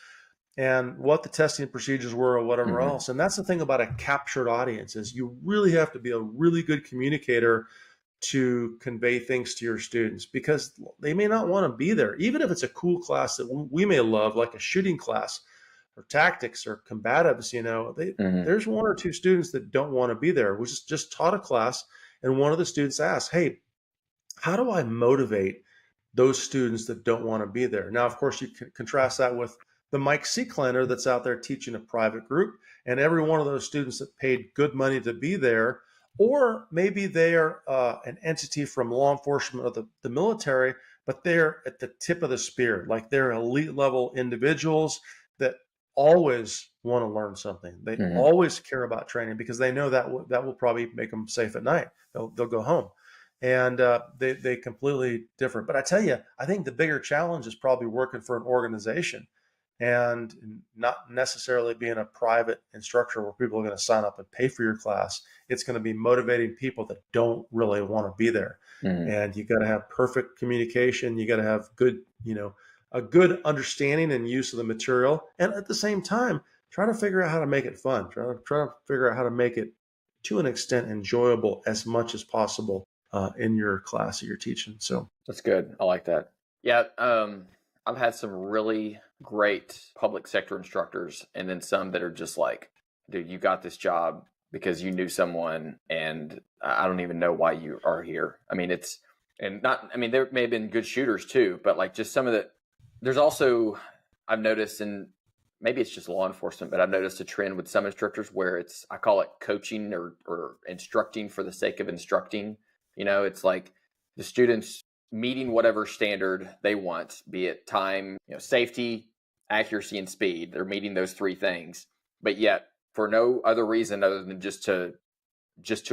and what the testing procedures were or whatever Mm-hmm. else. And that's the thing about a captured audience is you really have to be a really good communicator to convey things to your students because they may not want to be there, even if it's a cool class that we may love, like a shooting class or tactics or combatives. Mm-hmm. There's one or two students that don't want to be there. We just taught a class, and one of the students asked, "Hey, how do I motivate those students that don't want to be there?" Now, of course, you can contrast that with the Mike Seeklander that's out there teaching a private group, and every one of those students that paid good money to be there, or maybe they are an entity from law enforcement or the military, but they're at the tip of the spear, like they're elite level individuals that always want to learn something. They Mm-hmm. always care about training because they know that will probably make them safe at night. They'll go home and they completely different. But I tell you, I think the bigger challenge is probably working for an organization and not necessarily being a private instructor where people are going to sign up and pay for your class. It's going to be motivating people that don't really want to be there. Mm-hmm. And you got to have perfect communication. You got to have good, a good understanding and use of the material. And at the same time, try to figure out how to make it fun. Try to figure out how to make it to an extent enjoyable as much as possible in your class that you're teaching. So That's good. I like that. Yeah. I've had some really great public sector instructors and then some that are just like, dude, you got this job because you knew someone and I don't even know why you are here. I mean, there may have been good shooters too, but like just some of there's also, I've noticed, and maybe it's just law enforcement, but I've noticed a trend with some instructors where I call it coaching or instructing for the sake of instructing. It's like the students meeting whatever standard they want, be it time, safety, accuracy, and speed. They're meeting those three things, but yet for no other reason other than just to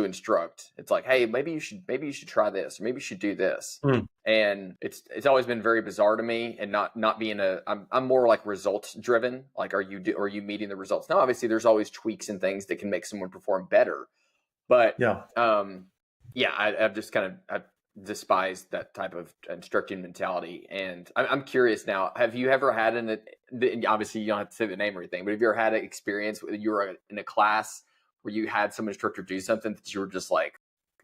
instruct. It's like, hey, maybe you should try this, or maybe you should do this. And it's always been very bizarre to me, and not being I'm more like results driven. Like, are you meeting the results? Now, obviously there's always tweaks and things that can make someone perform better. But I've just I've despised that type of instructing mentality. And I'm curious now, have you ever had obviously you don't have to say the name or anything, but have you ever had an experience where you were in a class where you had some instructor do something that you were just like,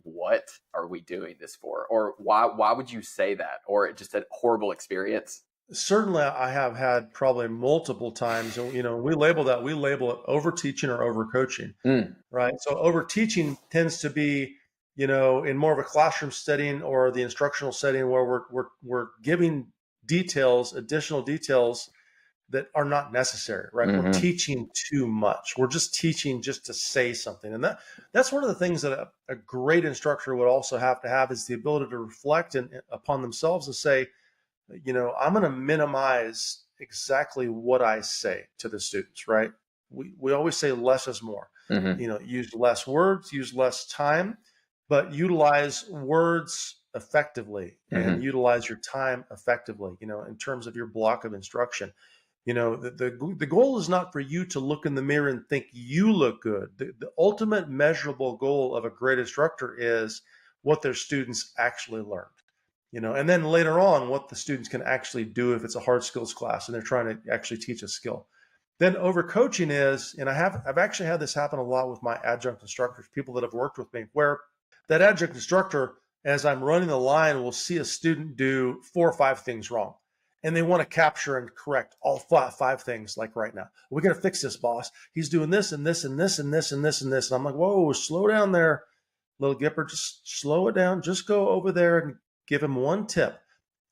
what are we doing this for? Or why would you say that? Or just a horrible experience? Certainly, I have had probably multiple times. We label it over teaching or over coaching, right? So over teaching tends to be, in more of a classroom setting or the instructional setting where we're giving additional details that are not necessary, right? We're teaching too much. We're just teaching just to say something. And that's one of the things that a great instructor would also have to have, is the ability to reflect upon themselves and say, I'm going to minimize exactly what I say to the students, right? We always say less is more. Use less words, use less time, but utilize words effectively and utilize your time effectively, in terms of your block of instruction. The goal is not for you to look in the mirror and think you look good. The ultimate measurable goal of a great instructor is what their students actually learned, and then later on what the students can actually do if it's a hard skills class and they're trying to actually teach a skill. Then over coaching is, and I've actually had this happen a lot with my adjunct instructors, people that have worked with me, where that adjunct instructor, as I'm running the line, will see a student do 4 or 5 things wrong. And they want to capture and correct all 5 things, like right now. We're going to fix this, boss. He's doing this and this and this and this and this and this. And I'm like, whoa, slow down there, little Gipper. Just slow it down. Just go over there and give him one tip.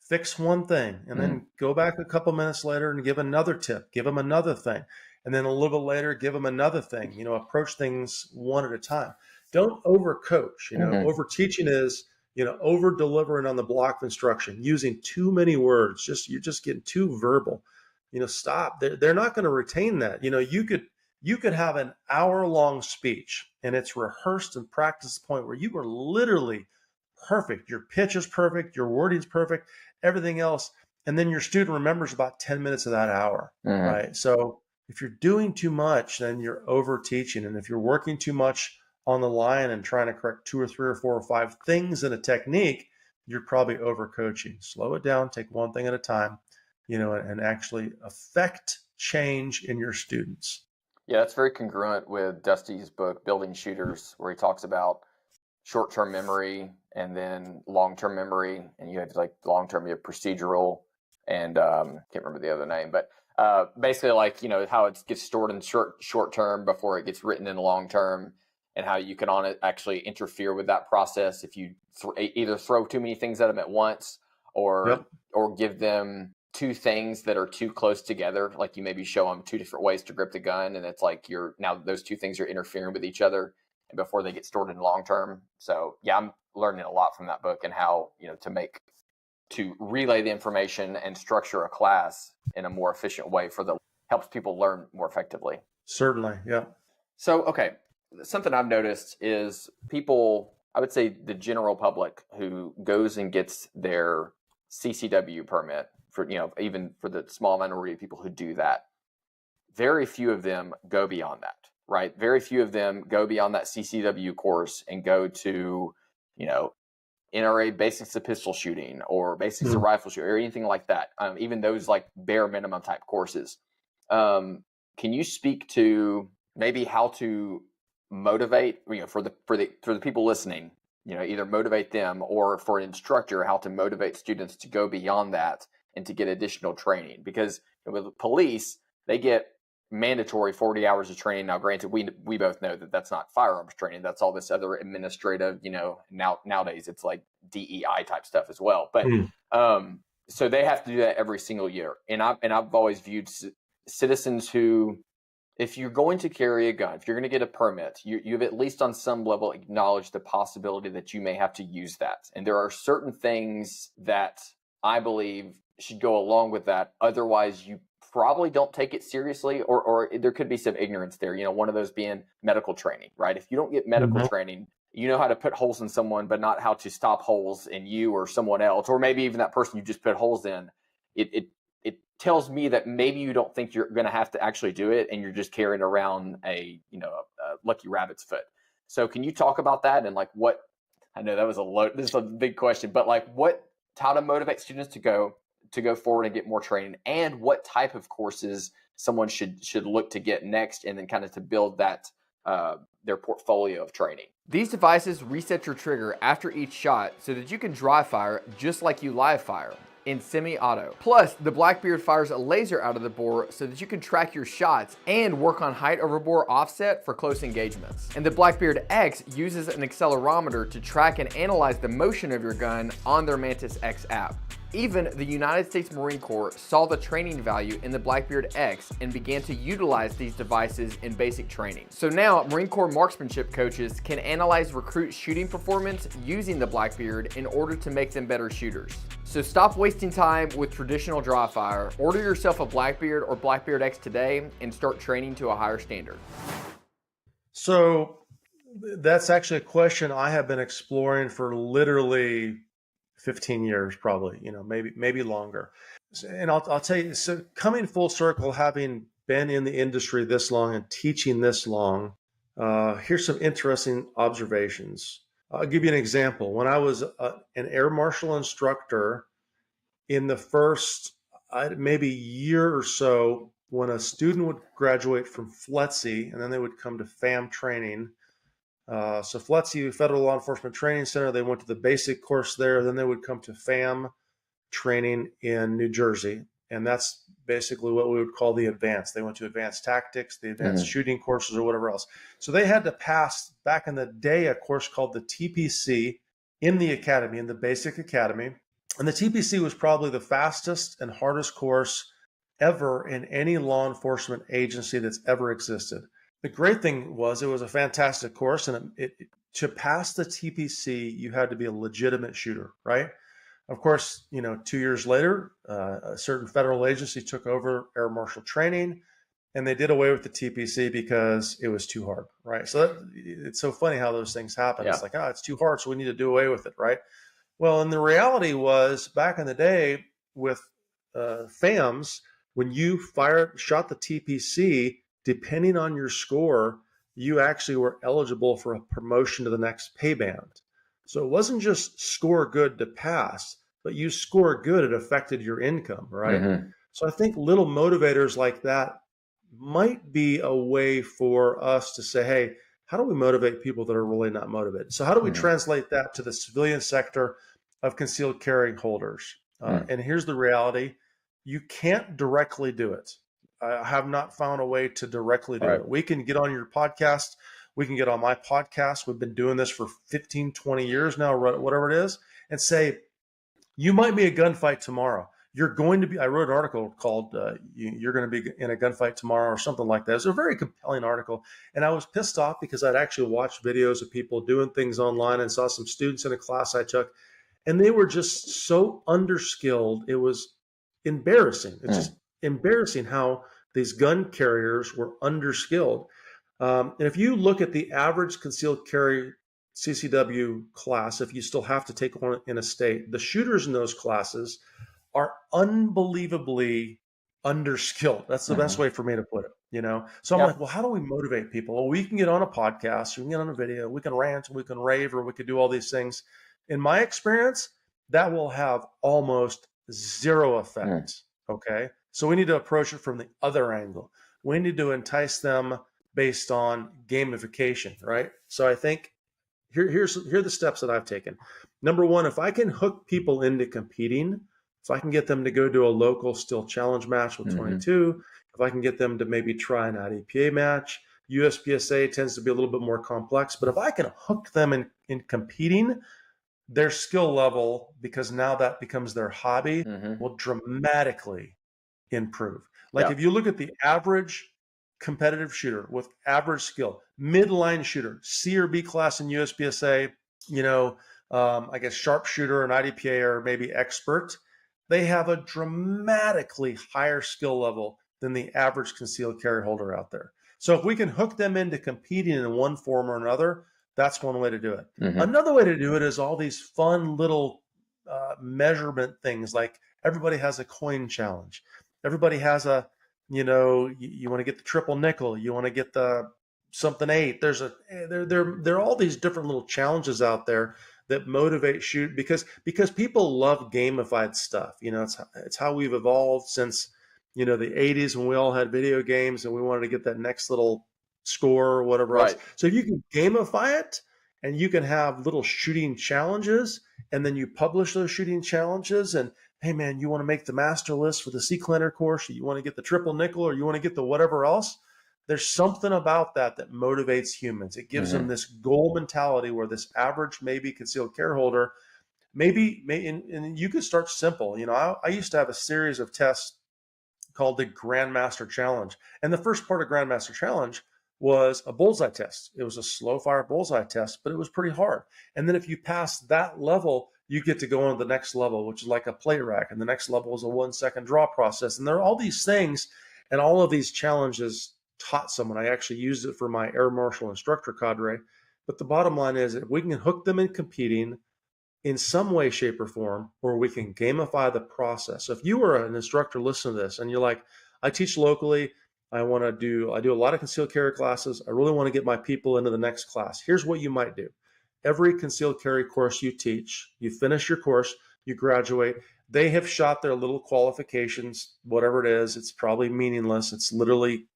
Fix one thing. And then go back a couple minutes later and give another tip. Give him another thing. And then a little bit later, give him another thing. Approach things one at a time. Don't overcoach. Over teaching is, over delivering on the block of instruction, using too many words. You're just getting too verbal. Stop. They're not going to retain that. You could have an hour-long speech and it's rehearsed and practiced to the point where you are literally perfect. Your pitch is perfect. Your wording is perfect. Everything else. And then your student remembers about 10 minutes of that hour, right? So if you're doing too much, then you're over teaching. And if you're working too much on the line and trying to correct 2 or 3 or 4 or 5 things in a technique, you're probably over coaching. Slow it down, take one thing at a time, and actually affect change in your students. Yeah, that's very congruent with Dusty's book, Building Shooters, where he talks about short-term memory and then long-term memory. And you have like long-term, you have procedural, and can't remember the other name, but basically like, how it gets stored in short-term before it gets written in long-term, and how you can on it actually interfere with that process if you either throw too many things at them at once, or give them 2 things that are too close together. Like you maybe show them 2 different ways to grip the gun, and it's like now those 2 things are interfering with each other, and before they get stored in long term. So yeah, I'm learning a lot from that book, and how to relay the information and structure a class in a more efficient way helps people learn more effectively. Certainly, yeah. So okay. Something I've noticed is people, I would say the general public, who goes and gets their CCW permit, for even for the small minority of people who do that, very few of them go beyond that, right? Very few of them go beyond that CCW course and go to, NRA basics of pistol shooting or basics of rifle shooting or anything like that. Even those like bare minimum type courses. Can you speak to maybe how to motivate, for the people listening, either motivate them, or for an instructor, how to motivate students to go beyond that and to get additional training? Because with police, they get mandatory 40 hours of training. Now, granted, we both know that that's not firearms training. That's all this other administrative, nowadays it's like DEI type stuff as well. But so they have to do that every single year. And I've always viewed citizens who, if you're going to carry a gun, if you're going to get a permit, you've at least on some level acknowledged the possibility that you may have to use that. And there are certain things that I believe should go along with that. Otherwise, you probably don't take it seriously, or there could be some ignorance there. One of those being medical training, right? If you don't get medical training, you know how to put holes in someone, but not how to stop holes in you or someone else, or maybe even that person you just put holes in. It tells me that maybe you don't think you're going to have to actually do it, and you're just carrying around a lucky rabbit's foot. So can you talk about that, and like what? I know that was this is a big question, but like how to motivate students to go forward and get more training, and what type of courses someone should look to get next, and then kind of to build that their portfolio of training. These devices reset your trigger after each shot so that you can dry fire just like you live fire in semi-auto. Plus, the Blackbeard fires a laser out of the bore so that you can track your shots and work on height over bore offset for close engagements. And the Blackbeard X uses an accelerometer to track and analyze the motion of your gun on their Mantis X app. Even the United States Marine Corps saw the training value in the Blackbeard X and began to utilize these devices in basic training. So now Marine Corps marksmanship coaches can analyze recruit shooting performance using the Blackbeard in order to make them better shooters. So stop wasting time with traditional dry fire, order yourself a Blackbeard or Blackbeard X today, and start training to a higher standard. So that's actually a question I have been exploring for literally 15 years, probably, maybe longer. And I'll tell you, so coming full circle, having been in the industry this long and teaching this long, here's some interesting observations. I'll give you an example. When I was an air marshal instructor, in the first maybe year or so, when a student would graduate from FLETC and then they would come to FAM training. So FLETC, Federal Law Enforcement Training Center, they went to the basic course there. Then they would come to FAM training in New Jersey. And that's basically what we would call the advanced. They went to advanced tactics, the advanced shooting courses, or whatever else. So they had to pass, back in the day, a course called the TPC in the academy, in the basic academy. And the TPC was probably the fastest and hardest course ever in any law enforcement agency that's ever existed. The great thing was it was a fantastic course, and to pass the TPC, you had to be a legitimate shooter, right? Of course, 2 years later, a certain federal agency took over air marshal training, and they did away with the TPC because it was too hard, right? So it's so funny how those things happen. Yeah. It's like, it's too hard, so we need to do away with it, right? Well, and the reality was, back in the day with FAMs, when you shot the TPC, depending on your score, you actually were eligible for a promotion to the next pay band. So it wasn't just score good to pass, but you score good, it affected your income, right? So I think little motivators like that might be a way for us to say, hey, how do we motivate people that are really not motivated? So how do we translate that to the civilian sector of concealed carry holders? And here's the reality. You can't directly do it. I have not found a way to directly do it. We can get on your podcast. We can get on my podcast. We've been doing this for 15, 20 years now, whatever it is, and say, you might be a gunfight tomorrow. You're going to be, I wrote an article called You're going to be in a gunfight tomorrow, or something like that. It's a very compelling article. And I was pissed off because I'd actually watched videos of people doing things online and saw some students in a class I took, and they were just so underskilled. It was embarrassing. It's just embarrassing how these gun carriers were underskilled. And if you look at the average concealed carry CCW class, if you still have to take one in a state, the shooters in those classes are unbelievably underskilled. That's the best way for me to put it, So I'm like, well, how do we motivate people? Well, we can get on a podcast, we can get on a video, we can rant, we can rave, or we could do all these things. In my experience, that will have almost zero effect. Okay. So we need to approach it from the other angle. We need to entice them based on gamification, right? So I think here are the steps that I've taken. Number one, if I can hook people into competing, if I can get them to go to a local still challenge match with 22, if I can get them to maybe try an IDPA match, USPSA tends to be a little bit more complex, but if I can hook them in competing, their skill level, because now that becomes their hobby, will dramatically improve. Like Yeah. if you look at the average competitive shooter with average skill, midline shooter, C or B class in USPSA, I guess sharpshooter and IDPA or maybe expert, they have a dramatically higher skill level than the average concealed carry holder out there. So if we can hook them into competing in one form or another, that's one way to do it. Mm-hmm. Another way to do it is all these fun little measurement things, like everybody has a coin challenge. Everybody has a, you want to get the triple nickel, you want to get the something eight. There are all these different little challenges out there that motivate shoot because people love gamified stuff. It's how we've evolved since the 80s when we all had video games and we wanted to get that next little score or whatever else. Right. So if you can gamify it and you can have little shooting challenges and then you publish those shooting challenges and hey man, you want to make the master list for the Seeklander course, or you want to get the triple nickel, or you want to get the whatever else. There's something about that motivates humans. It gives them this goal mentality where this average maybe concealed carry holder, and you could start simple. I used to have a series of tests called the Grandmaster Challenge. And the first part of Grandmaster Challenge was a bullseye test. It was a slow fire bullseye test, but it was pretty hard. And then if you pass that level, you get to go on to the next level, which is like a plate rack. And the next level is a 1 second draw process. And there are all these things, and all of these challenges taught someone. I actually used it for my air marshal instructor cadre. But the bottom line is if we can hook them in competing in some way, shape, or form, or we can gamify the process. So if you were an instructor listening to this and you're like, I teach locally, I do a lot of concealed carry classes, I really want to get my people into the next class. Here's what you might do. Every concealed carry course you teach, you finish your course, you graduate, they have shot their little qualifications, whatever it is, it's probably meaningless. It's literally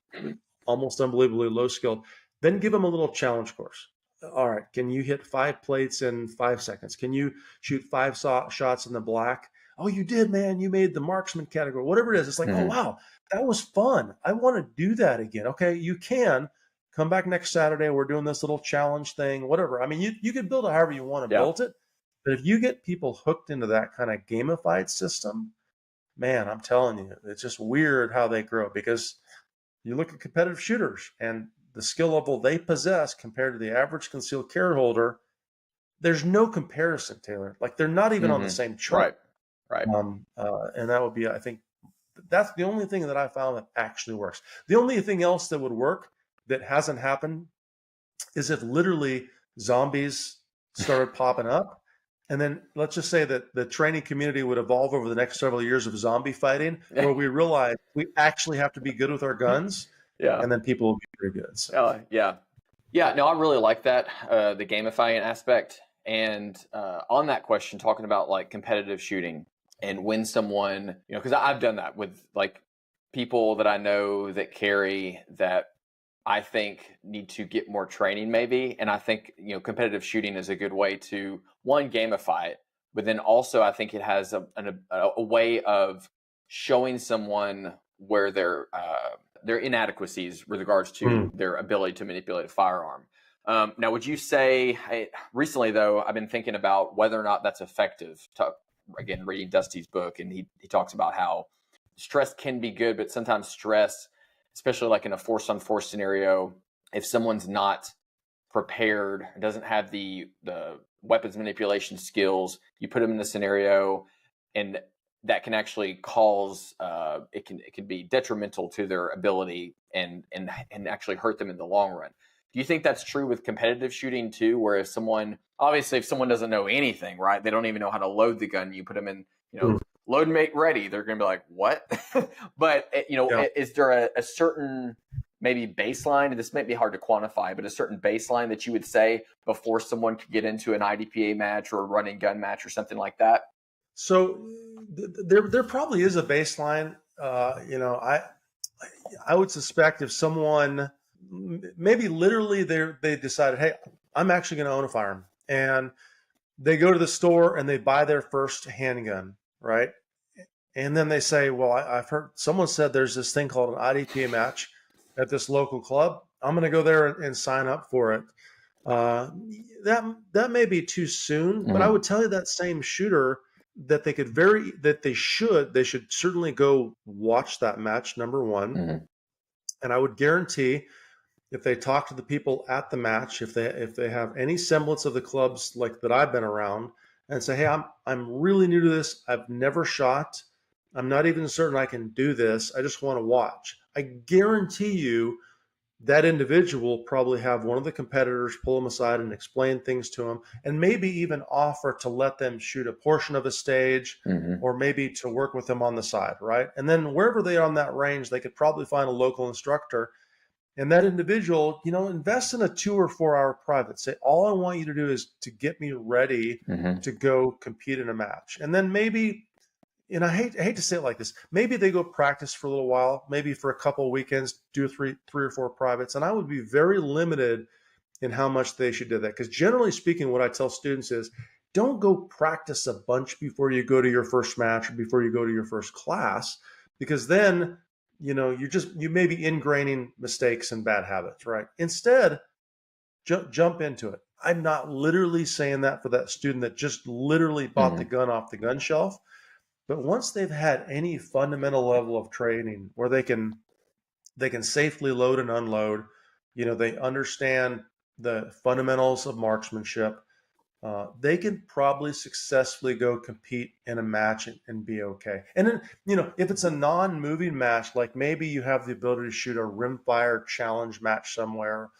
almost unbelievably low skill. Then give them a little challenge course. All right, can you hit 5 plates in 5 seconds? Can you shoot 5 shots in the black? Oh, you did, man. You made the marksman category, whatever it is. It's like, oh, wow, that was fun. I want to do that again. Okay, you can come back next Saturday. We're doing this little challenge thing, whatever. I mean, you can build it however you want to build it. But if you get people hooked into that kind of gamified system, man, I'm telling you, it's just weird how they grow because you look at competitive shooters and the skill level they possess compared to the average concealed carry holder, there's no comparison, Taylor. Like they're not even on the same chart. Right. And that would be, I think, that's the only thing that I found that actually works. The only thing else that would work that hasn't happened is if literally zombies started popping up. And then let's just say that the training community would evolve over the next several years of zombie fighting, where we realize we actually have to be good with our guns. Yeah. And then people will be pretty good. So. Yeah. No, I really like that, the gamifying aspect. And on that question, talking about like competitive shooting and when someone, because I've done that with like people that I know that carry that I think need to get more training maybe. And I think, competitive shooting is a good way to, one, gamify it, but then also I think it has a way of showing someone where their inadequacies with regards to their ability to manipulate a firearm. Now, would you say, recently though, I've been thinking about whether or not that's effective. Again, reading Dusty's book, and he talks about how stress can be good, but sometimes stress, especially like in a force-on-force scenario, if someone's not prepared, doesn't have the weapons manipulation skills, you put them in a scenario, and that can actually cause it can be detrimental to their ability and actually hurt them in the long run. Do you think that's true with competitive shooting too, where if someone doesn't know anything, right? They don't even know how to load the gun. You put them in, load and make ready. They're going to be like, what? But, is there a certain maybe baseline? This might be hard to quantify, but a certain baseline that you would say before someone could get into an IDPA match or a running gun match or something like that? So there probably is a baseline. I would suspect if someone maybe literally they decided, hey, I'm actually going to own a firearm, and they go to the store and they buy their first handgun, right? And then they say, well, I've heard someone said there's this thing called an IDPA match at this local club. I'm going to go there and sign up for it. That may be too soon, but I would tell you that same shooter that they should certainly go watch that match, number one. Mm-hmm. And I would guarantee if they talk to the people at the match, if they have any semblance of the clubs like that I've been around, and say, hey, I'm really new to this. I've never shot. I'm not even certain I can do this. I just want to watch. I guarantee you that individual will probably have one of the competitors pull them aside and explain things to them, and maybe even offer to let them shoot a portion of a stage, Mm-hmm. or maybe to work with them on the side, right? And then wherever they are on that range, they could probably find a local instructor. And that individual, invest in a 2 or 4 hour private. Say, all I want you to do is to get me ready Mm-hmm. to go compete in a match. And then maybe, and I hate to say it like this, maybe they go practice for a little while, maybe for a couple of weekends, do three or four privates. And I would be very limited in how much they should do that. Because generally speaking, what I tell students is, don't go practice a bunch before you go to your first match or before you go to your first class, because then you may be ingraining mistakes and bad habits, right? Instead, jump into it. I'm not literally saying that for that student that just literally bought the Mm-hmm. gun off the gun shelf, but once they've had any fundamental level of training where they can safely load and unload, they understand the fundamentals of marksmanship, they can probably successfully go compete in a match and be okay. And then, if it's a non-moving match, like maybe you have the ability to shoot a rimfire challenge match somewhere,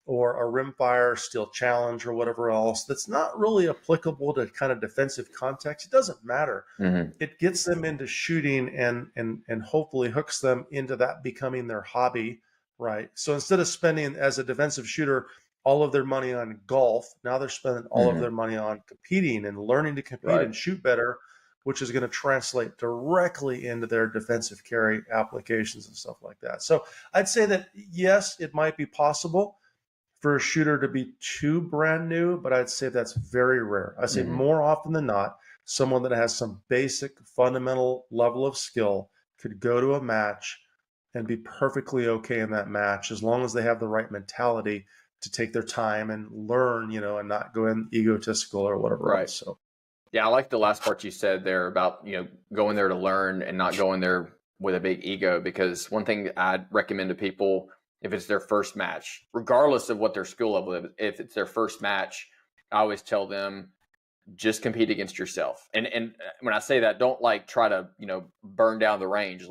or a rimfire steel challenge or whatever else that's not really applicable to kind of defensive context, it doesn't matter. Mm-hmm. It gets them into shooting and hopefully hooks them into that becoming their hobby, right? So instead of spending as a defensive shooter all of their money on golf, now they're spending all of Mm-hmm. their money on competing and learning to compete Right. and shoot better, which is going to translate directly into their defensive carry applications and stuff like that. So I'd say that, yes, it might be possible for a shooter to be too brand new, but I'd say that's very rare. I say Mm-hmm. more often than not, someone that has some basic fundamental level of skill could go to a match and be perfectly okay in that match, as long as they have the right mentality to take their time and learn, and not go in egotistical or whatever Right. else. So Yeah, I like the last part you said there about, going there to learn and not going there with a big ego, because one thing I'd recommend to people, if it's their first match, regardless of what their skill level is, if it's their first match, I always tell them, just compete against yourself. And when I say that, don't try to, burn down the range.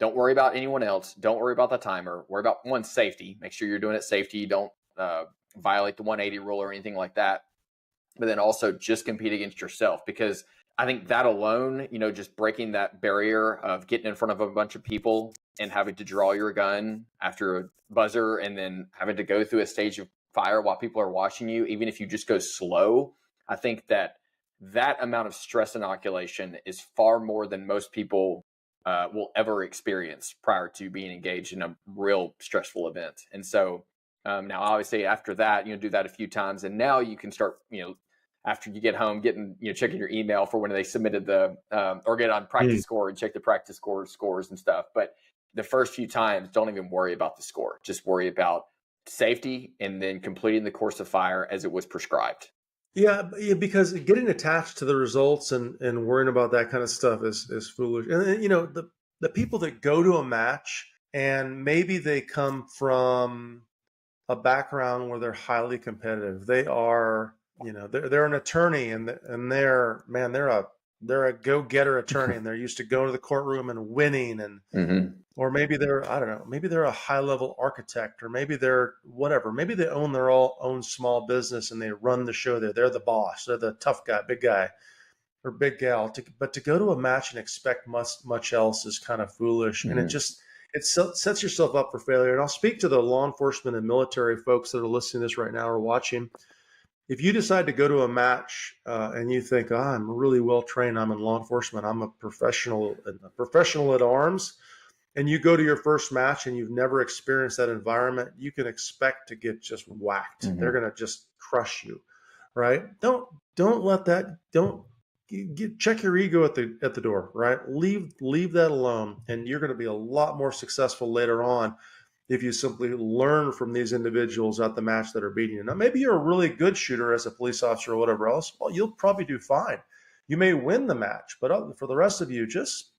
Don't worry about anyone else. Don't worry about the timer. Worry about one, safety. Make sure you're doing it safety. Don't violate the 180 rule or anything like that. But then also just compete against yourself, because I think that alone, just breaking that barrier of getting in front of a bunch of people and having to draw your gun after a buzzer and then having to go through a stage of fire while people are watching you, even if you just go slow, I think that amount of stress inoculation is far more than most people will ever experience prior to being engaged in a real stressful event. And so now, obviously, after that, do that a few times, and now you can start, after you get home, checking your email for when they submitted the or get on practice score and check the practice scores and stuff. But the first few times, don't even worry about the score. Just worry about safety and then completing the course of fire as it was prescribed. yeah, because getting attached to the results and worrying about that kind of stuff is foolish. And the people that go to a match and maybe they come from a background where they're highly competitive. They are, they're an attorney, and they're a go-getter attorney, and they're used to going to the courtroom and winning, and Mm-hmm. or maybe they're, I don't know, maybe they're a high-level architect, or maybe they're whatever. Maybe they own their own small business and they run the show there. They're the boss. They're the tough guy, big guy, or big gal. But to go to a match and expect much else is kind of foolish, and Mm-hmm. it sets yourself up for failure. And I'll speak to the law enforcement and military folks that are listening to this right now or watching. If you decide to go to a match and you think, I'm really well trained, I'm in law enforcement, I'm a professional at arms, and you go to your first match and you've never experienced that environment, you can expect to get just whacked. Mm-hmm. They're going to just crush you, right? Don't let that. Don't check your ego at the door, right? Leave that alone, and you're going to be a lot more successful later on if you simply learn from these individuals at the match that are beating you. Now, maybe you're a really good shooter as a police officer or whatever else. Well, you'll probably do fine. You may win the match, but for the rest of you, just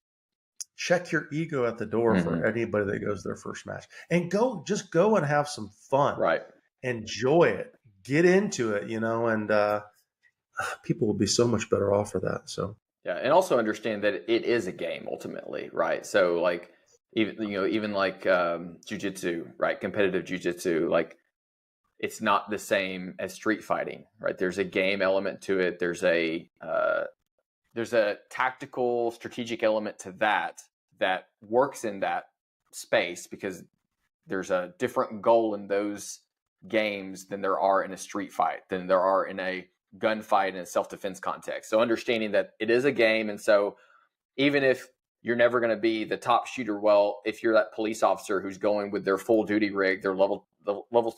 check your ego at the door for anybody that goes their first match, and just go and have some fun. Right. Enjoy it. Get into it, and people will be so much better off for that. So yeah, and also understand that it is a game ultimately, right? So like even like jiu-jitsu, right? Competitive jiu-jitsu, like it's not the same as street fighting, right? There's a game element to it. There's a tactical, strategic element to that works in that space because there's a different goal in those games than there are in a street fight, than there are in a gunfight in a self-defense context. So understanding that it is a game, and so even if you're never going to be the top shooter, well, if you're that police officer who's going with their full duty rig, their level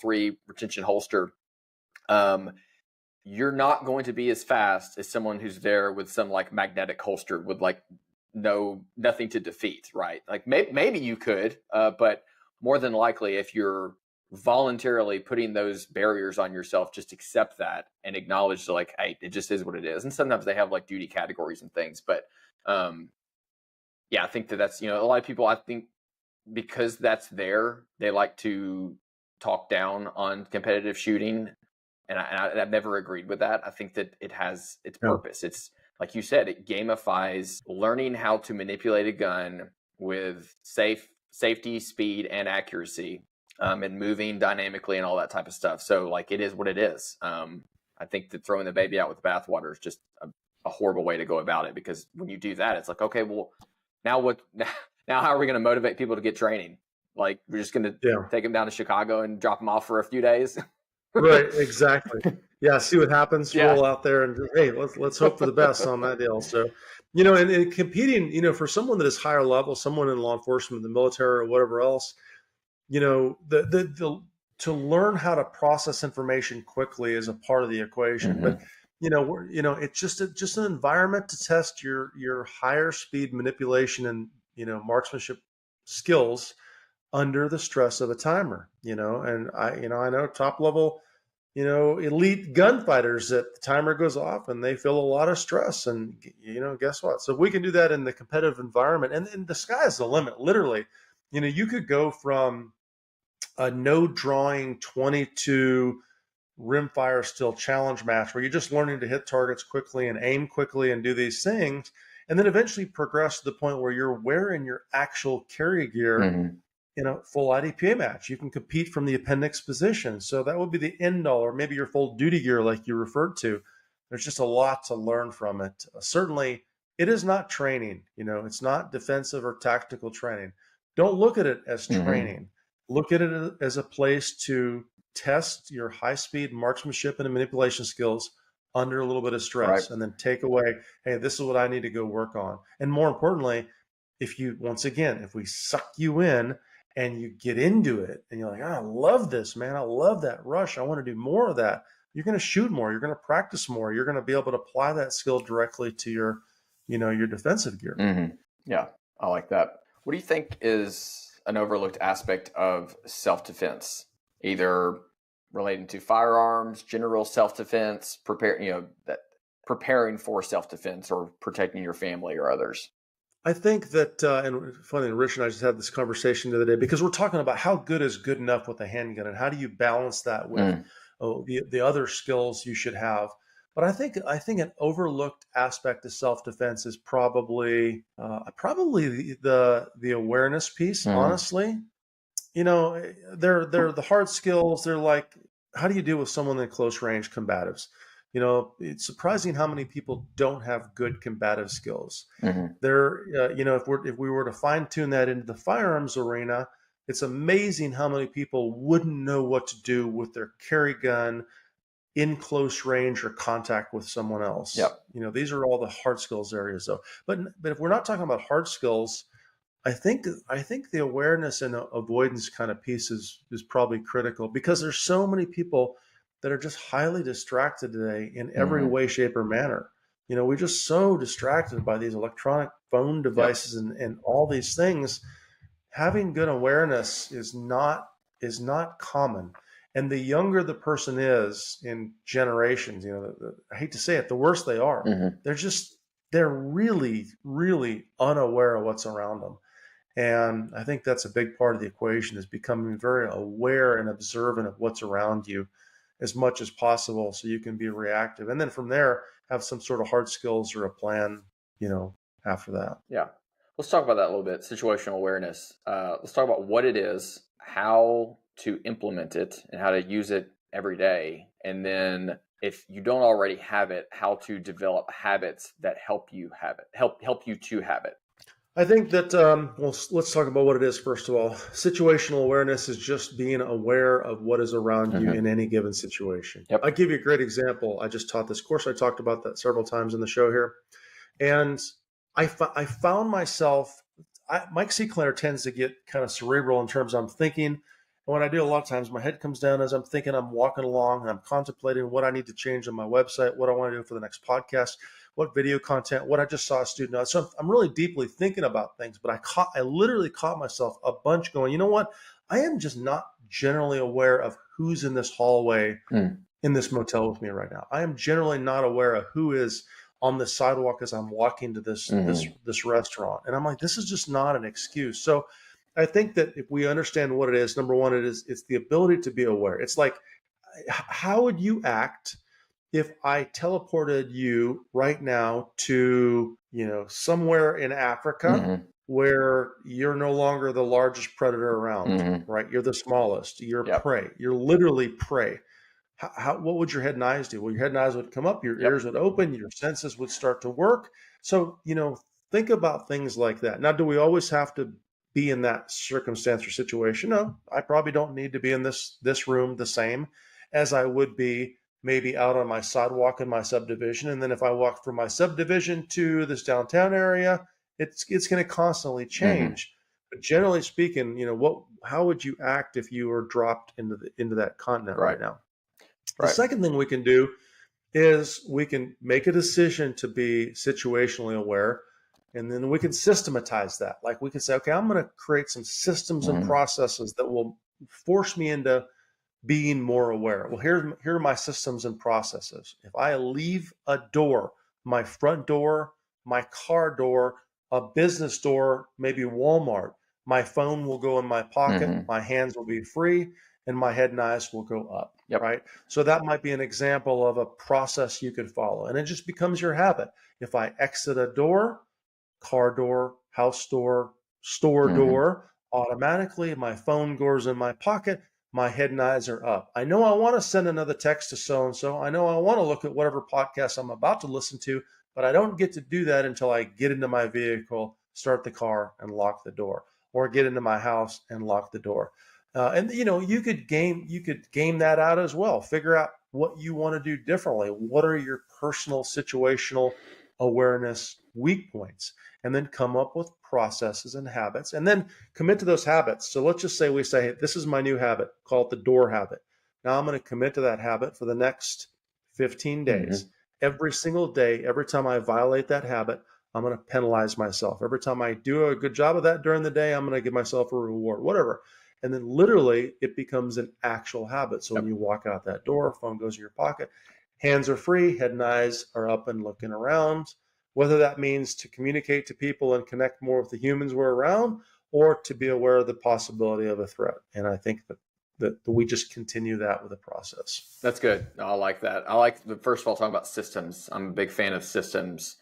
3 retention holster, you're not going to be as fast as someone who's there with some like magnetic holster with like nothing to defeat, right? Like maybe you could, but more than likely, if you're voluntarily putting those barriers on yourself, just accept that and acknowledge like, hey, it just is what it is. And sometimes they have like duty categories and things, but yeah, I think that's, a lot of people, I think because that's there, they like to talk down on competitive shooting. And I've never agreed with that. I think that it has its purpose. It's like you said, it gamifies learning how to manipulate a gun with safety, speed, and accuracy, and moving dynamically and all that type of stuff. So like it is what it is. I think that throwing the baby out with the bathwater is just a horrible way to go about it, because when you do that, it's like, okay, well, now what? Now how are we going to motivate people to get training? Like we're just going to take them down to Chicago and drop them off for a few days. Right, exactly. Yeah, see what happens. Roll out there and hey, let's hope for the best on that deal. So, and competing, for someone that is higher level, someone in law enforcement, the military, or whatever else, to learn how to process information quickly is a part of the equation. But it's just an environment to test your higher speed manipulation and marksmanship skills under the stress of a timer, and I know top level, elite gunfighters that the timer goes off and they feel a lot of stress, and guess what? So if we can do that in the competitive environment, and the sky's the limit, literally, you could go from a no drawing 22 rimfire still challenge match where you're just learning to hit targets quickly and aim quickly and do these things, and then eventually progress to the point where you're wearing your actual carry gear in a full IDPA match. You can compete from the appendix position. So that would be the end all, or maybe your full duty gear like you referred to. There's just a lot to learn from it. Certainly, it is not training. It's not defensive or tactical training. Don't look at it as training. Look at it as a place to test your high-speed marksmanship and manipulation skills under a little bit of stress, and then take away, hey, this is what I need to go work on. And more importantly, if we suck you in, and you get into it and you're like, I love this, man. I love that rush. I want to do more of that. You're going to shoot more. You're going to practice more. You're going to be able to apply that skill directly to your defensive gear. Yeah, I like that. What do you think is an overlooked aspect of self-defense, either relating to firearms, general self-defense, preparing for self-defense or protecting your family or others? I think that, and funny, Rich and I just had this conversation the other day, because we're talking about how good is good enough with a handgun, and how do you balance that with the other skills you should have. But I think an overlooked aspect of self-defense is probably the awareness piece. Honestly, they're the hard skills. They're like, how do you deal with someone in close range combatives? It's surprising how many people don't have good combative skills. If we were to fine tune that into the firearms arena, it's amazing how many people wouldn't know what to do with their carry gun in close range or contact with someone else. These are all the hard skills areas, though. But if we're not talking about hard skills, I think the awareness and avoidance kind of piece is probably critical, because there's so many people that are just highly distracted today in every way, shape, or manner. We're just so distracted by these electronic phone devices and all these things. Having good awareness is not common. And the younger the person is in generations, I hate to say it, the worse they are. They're just they're really, really unaware of what's around them. And I think that's a big part of the equation is becoming very aware and observant of what's around you as much as possible so you can be reactive. And then from there, have some sort of hard skills or a plan, after that. Yeah. Let's talk about that a little bit. Situational awareness. Let's talk about what it is, how to implement it, and how to use it every day. And then if you don't already have it, how to develop habits that help you have it, help you to have it. I think that, well, let's talk about what it is first of all. Situational awareness is just being aware of what is around you in any given situation. Yep. I'll give you a great example. I just taught this course. I talked about that several times in the show here. And I found myself, Mike Seeklander tends to get kind of cerebral in terms of I'm thinking. And when I do, a lot of times my head comes down as I'm thinking, I'm walking along and I'm contemplating what I need to change on my website, what I want to do for the next podcast, what video content, what I just saw a student on. So I'm really deeply thinking about things, but I literally caught myself a bunch going, you know what? I am just not generally aware of who's in this hallway in this motel with me right now. I am generally not aware of who is on the sidewalk as I'm walking to this restaurant. And I'm like, this is just not an excuse. So I think that if we understand what it is, number one, it's the ability to be aware. It's like, how would you act if I teleported you right now to, somewhere in Africa where you're no longer the largest predator around, right? You're the smallest, you're prey, you're literally prey. What would your head and eyes do? Well, your head and eyes would come up, your ears would open, your senses would start to work. So, think about things like that. Now, do we always have to be in that circumstance or situation? No, I probably don't need to be in this room the same as I would be maybe out on my sidewalk in my subdivision. And then if I walk from my subdivision to this downtown area, it's going to constantly change. But generally speaking, how would you act if you were dropped into that continent right now? The second thing we can do is we can make a decision to be situationally aware, and then we can systematize that. Like we can say, okay, I'm going to create some systems and processes that will force me into being more aware. Well, here are my systems and processes. If I leave a door, my front door, my car door, a business door, maybe Walmart, my phone will go in my pocket, my hands will be free, and my head and eyes will go up, right? So that might be an example of a process you could follow. And it just becomes your habit. If I exit a door, car door, house door, store door, automatically my phone goes in my pocket, my head and eyes are up. I know I want to send another text to so-and-so. I know I want to look at whatever podcast I'm about to listen to, but I don't get to do that until I get into my vehicle, start the car, and lock the door, or get into my house and lock the door. And you could game that out as well. Figure out what you want to do differently. What are your personal situational awareness weak points? And then come up with processes and habits, and then commit to those habits. So let's just say we say, hey, this is my new habit, call it the door habit. Now I'm going to commit to that habit for the next 15 days. Every single day, every time I violate that habit, I'm going to penalize myself. Every time I do a good job of that during the day, I'm going to give myself a reward, whatever. And then literally it becomes an actual habit. So when you walk out that door, phone goes in your pocket, hands are free, head and eyes are up and looking around, whether that means to communicate to people and connect more with the humans we're around, or to be aware of the possibility of a threat. And I think that we just continue that with a process. That's good. I like that. I like first of all, talking about systems. I'm a big fan of systems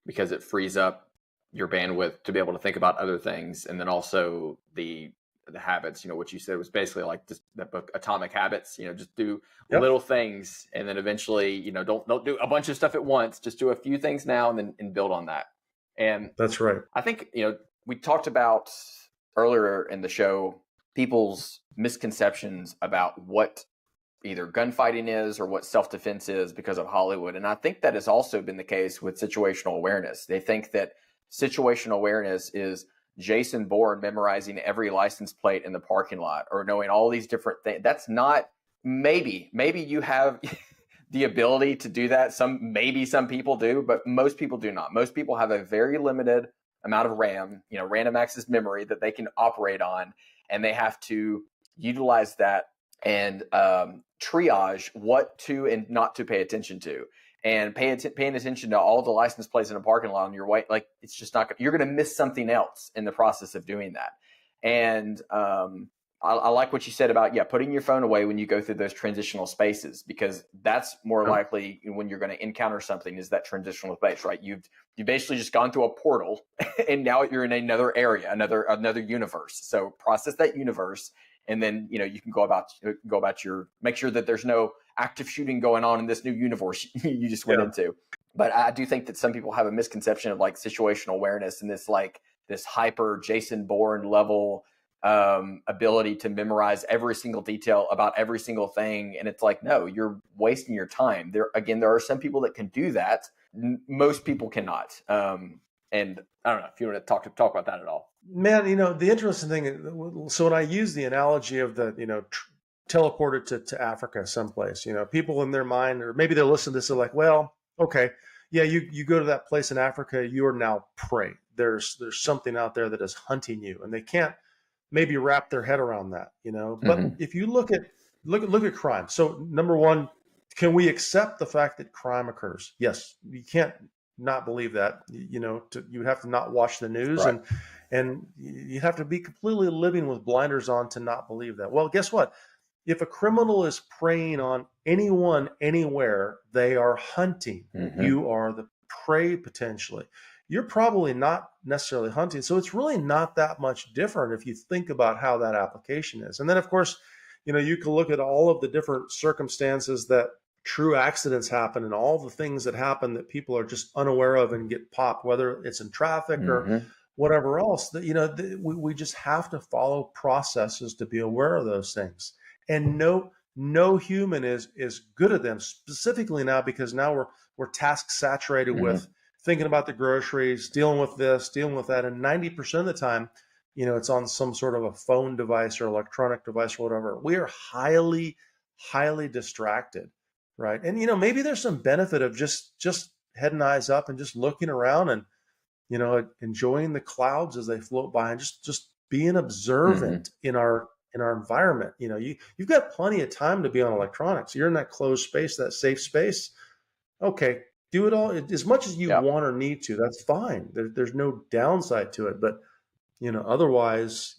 because it frees up your bandwidth to be able to think about other things. And then also the habits, what you said was basically like just that book, Atomic Habits, just do little things. And then eventually, don't do a bunch of stuff at once, just do a few things now and build on that. And that's right. I think, we talked about earlier in the show, people's misconceptions about what either gunfighting is or what self-defense is because of Hollywood. And I think that has also been the case with situational awareness. They think that situational awareness is Jason Bourne memorizing every license plate in the parking lot or knowing all these different things. That's not, maybe you have the ability to do that. Maybe some people do, but most people do not. Most people have a very limited amount of RAM, random access memory that they can operate on, and they have to utilize that and triage what to and not to pay attention to. and paying attention to all the license plates in a parking lot on your way. Like, it's just not, you're going to miss something else in the process of doing that. And I like what you said about, putting your phone away when you go through those transitional spaces, because that's more likely when you're going to encounter something, is that transitional space, right? You've basically just gone through a portal and now you're in another area, another universe. So process that universe. And then, you can go about make sure that there's no active shooting going on in this new universe you just went into. But I do think that some people have a misconception of like situational awareness and this hyper Jason Bourne level ability to memorize every single detail about every single thing. And it's like, no, you're wasting your time. There are some people that can do that. Most people cannot. And I don't know if you want to talk about that at all. Man, the interesting thing, so when I use the analogy of the, teleported to Africa someplace, people in their mind, or maybe they'll listen to this, they're like, well, okay, yeah, you go to that place in Africa, you are now prey. There's something out there that is hunting you, and they can't maybe wrap their head around that, But if you look at crime, so number one, can we accept the fact that crime occurs? Yes, you can't not believe that. You would have to not watch the news, right. and you have to be completely living with blinders on to not believe that. Well, guess what? If a criminal is preying on anyone, anywhere, they are hunting. You are the prey potentially. You're probably not necessarily hunting. So it's really not that much different if you think about how that application is. And then, of course, you can look at all of the different circumstances that true accidents happen and all the things that happen that people are just unaware of and get popped, whether it's in traffic or whatever else. That we just have to follow processes to be aware of those things. And no human is good at them, specifically now, because now we're task saturated with thinking about the groceries, dealing with this, dealing with that. And 90% of the time, it's on some sort of a phone device or electronic device or whatever. We are highly, highly distracted, right? And, maybe there's some benefit of just heading eyes up and just looking around and, enjoying the clouds as they float by and just being observant in our environment. You've got plenty of time to be on electronics. You're in that closed space, that safe space. Okay, do it all as much as you want or need to. That's fine. There's no downside to it. But otherwise,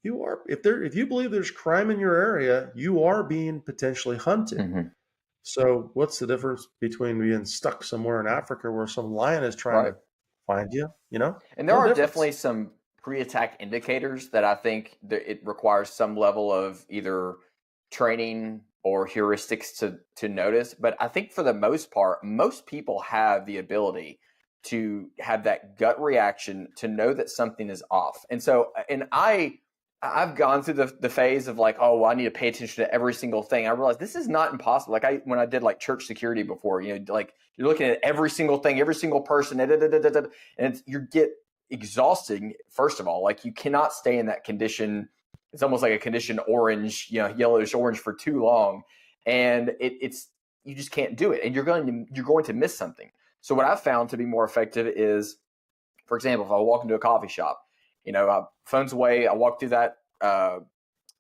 you are, if you believe there's crime in your area, you are being potentially hunted. So what's the difference between being stuck somewhere in Africa where some lion is trying to find you? And there are definitely some pre-attack indicators that I think that it requires some level of either training or heuristics to notice. But I think for the most part, most people have the ability to have that gut reaction to know that something is off. And so, I've gone through the phase of like, oh, well, I need to pay attention to every single thing. I realized this is not impossible. Like when I did like church security before, like you're looking at every single thing, every single person, and you get exhausting. First of all, like you cannot stay in that condition. It's almost like a condition orange, yellowish orange for too long, and it's you just can't do it, and you're going to miss something. So what I've found to be more effective is, for example, if I walk into a coffee shop, phone's away, I walk through that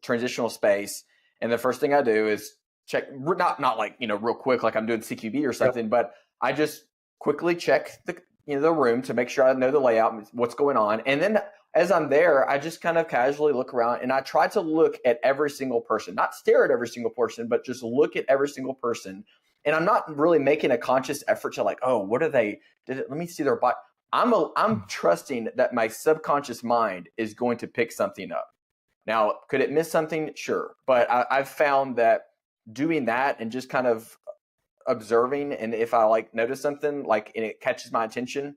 transitional space, and the first thing I do is check, not like real quick like I'm doing CQB or something, but I just quickly check the room to make sure I know the layout, what's going on. And then as I'm there, I just kind of casually look around and I try to look at every single person, not stare at every single person, but just look at every single person. And I'm not really making a conscious effort to like, oh, what are they? Let me see their body. I'm trusting that my subconscious mind is going to pick something up. Now, could it miss something? Sure. But I've found that doing that and just kind of observing, and if I like notice something like and it catches my attention,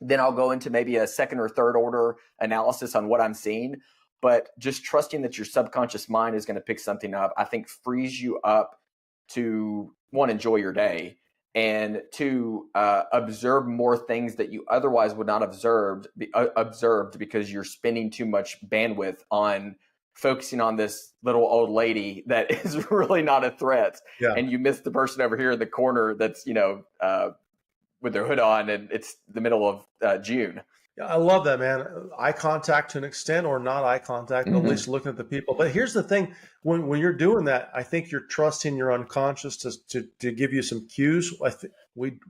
then I'll go into maybe a second or third order analysis on what I'm seeing. But just trusting that your subconscious mind is going to pick something up, I think frees you up to, one, enjoy your day, and two, observe more things that you otherwise would not have observed because you're spending too much bandwidth on focusing on this little old lady that is really not a threat. Yeah. And you miss the person over here in the corner that's, with their hood on, and it's the middle of June. Yeah, I love that, man. Eye contact to an extent, or not eye contact, but at Hmm. least looking at the people. But here's the thing: when you're doing that, I think you're trusting your unconscious to give you some cues.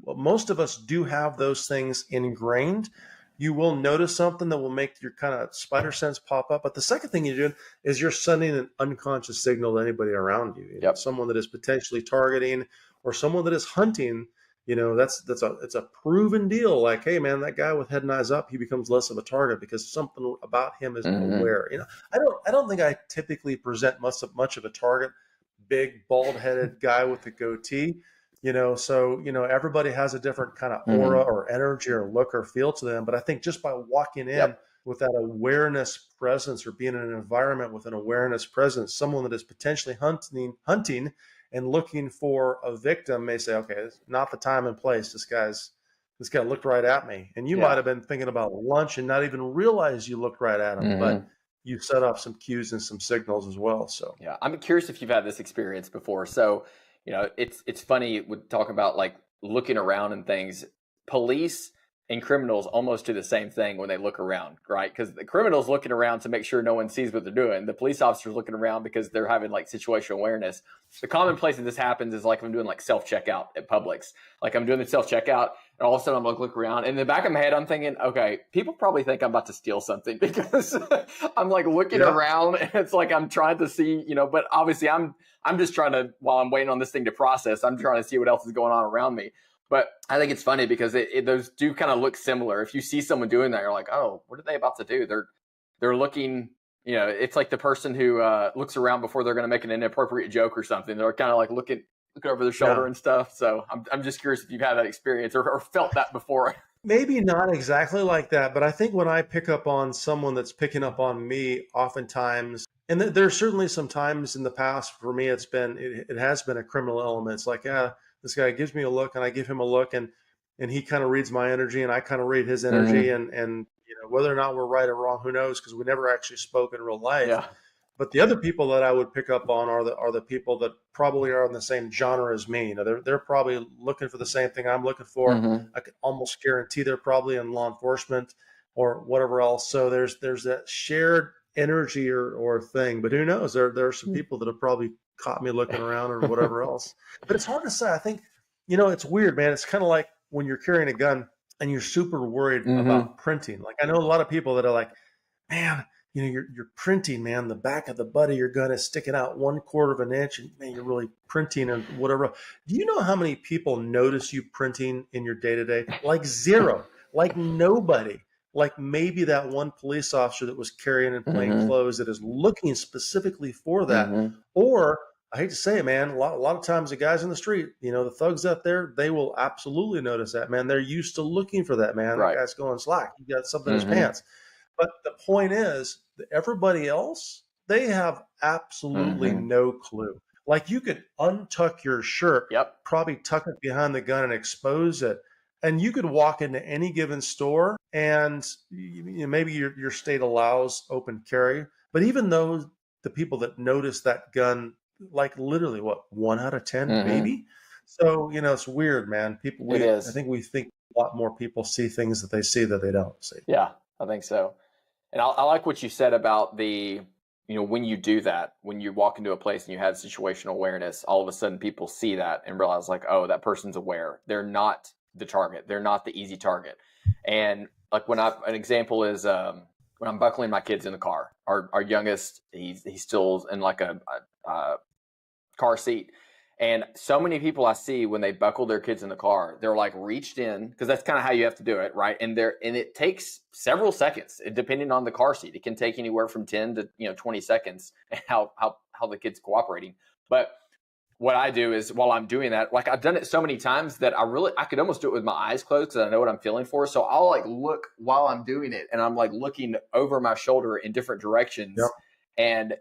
Most of us do have those things ingrained. You will notice something that will make your kind of spider sense pop up. But the second thing you're doing is you're sending an unconscious signal to anybody around you. You know, Yep. someone that is potentially targeting or someone that is hunting. You know, it's a proven deal. Like, hey man, that guy with head and eyes up, he becomes less of a target because something about him is Hmm. aware. You know, I don't think I typically present much of a target, big bald headed guy with a goatee. You know, so you know everybody has a different kind of aura Hmm. or energy or look or feel to them. But I think just by walking in Yep. with that awareness presence or being in an environment with an awareness presence, someone that is potentially hunting and looking for a victim may say, okay, it's not the time and place. This guy looked right at me. And you might Yeah. have been thinking about lunch and not even realize you looked right at him, but Hmm. you set off some cues and some signals as well. So Yeah. I'm curious if you've had this experience before. So, it's funny with talking about like looking around and things. Police and criminals almost do the same thing when they look around, right? Because the criminals looking around to make sure no one sees what they're doing. The police officers looking around because they're having like situational awareness. The common place that this happens is like if I'm doing like self checkout at Publix. Like I'm doing the self checkout, and all of a sudden I'm like look around, and in the back of my head I'm thinking, okay, people probably think I'm about to steal something because I'm like looking yeah, around, and it's like I'm trying to see, but obviously I'm just trying to, while I'm waiting on this thing to process, I'm trying to see what else is going on around me. But I think it's funny because those do kind of look similar. If you see someone doing that, you're like, oh, what are they about to do? They're looking. It's like the person who looks around before they're going to make an inappropriate joke or something. They're kind of like looking over their shoulder yeah. and stuff. So I'm just curious if you've had that experience or felt that before. Maybe not exactly like that, but I think when I pick up on someone that's picking up on me, oftentimes, and there's certainly some times in the past for me, it has been a criminal element. It's like, yeah, this guy gives me a look, and I give him a look, and he kind of reads my energy, and I kind of read his energy, Hmm. and whether or not we're right or wrong, who knows? Because we never actually spoke in real life. Yeah. But the other people that I would pick up on are the people that probably are in the same genre as me. You know, they're probably looking for the same thing I'm looking for. Hmm. I could almost guarantee they're probably in law enforcement or whatever else. So there's that shared energy or thing. But who knows? There are some people that have probably caught me looking around or whatever else. But it's hard to say. I think it's weird, man. It's kind of like when you're carrying a gun and you're super worried Hmm. about printing. Like I know a lot of people that are like, man, you're printing, man. The back of the butt of your gun is sticking out 1/4 of an inch, and man, you're really printing and whatever. Do you know how many people notice you printing in your day to day? Like zero, like nobody. Like maybe that one police officer that was carrying in plain Hmm. clothes that is looking specifically for that, Hmm. or I hate to say it, man. A lot of times, the guys in the street, the thugs out there, they will absolutely notice that, man. They're used to looking for that, man. That Right. guy's going slack. He got something in his Hmm. pants. But the point is that everybody else, they have absolutely Hmm. no clue. Like you could untuck your shirt, Yep. probably tuck it behind the gun and expose it. And you could walk into any given store and maybe your state allows open carry. But even though the people that notice that gun, like literally what, 1 out of 10, Hmm. maybe? So, it's weird, man. It I is. think we think a lot more people see things that they see that they don't see. Yeah, I think so. And I like what you said about when you do that, when you walk into a place and you have situational awareness, all of a sudden people see that and realize, like, oh, that person's aware. They're not the target. They're not the easy target. And like an example is when I'm buckling my kids in the car. Our youngest, he's still in like a car seat. And so many people I see when they buckle their kids in the car, they're like reached in because that's kind of how you have to do it, right? And it takes several seconds, depending on the car seat. It can take anywhere from 10 to 20 seconds how the kid's cooperating. But what I do is while I'm doing that, like I've done it so many times that I could almost do it with my eyes closed because I know what I'm feeling for. So I'll like look while I'm doing it, and I'm like looking over my shoulder in different Yep. directions, and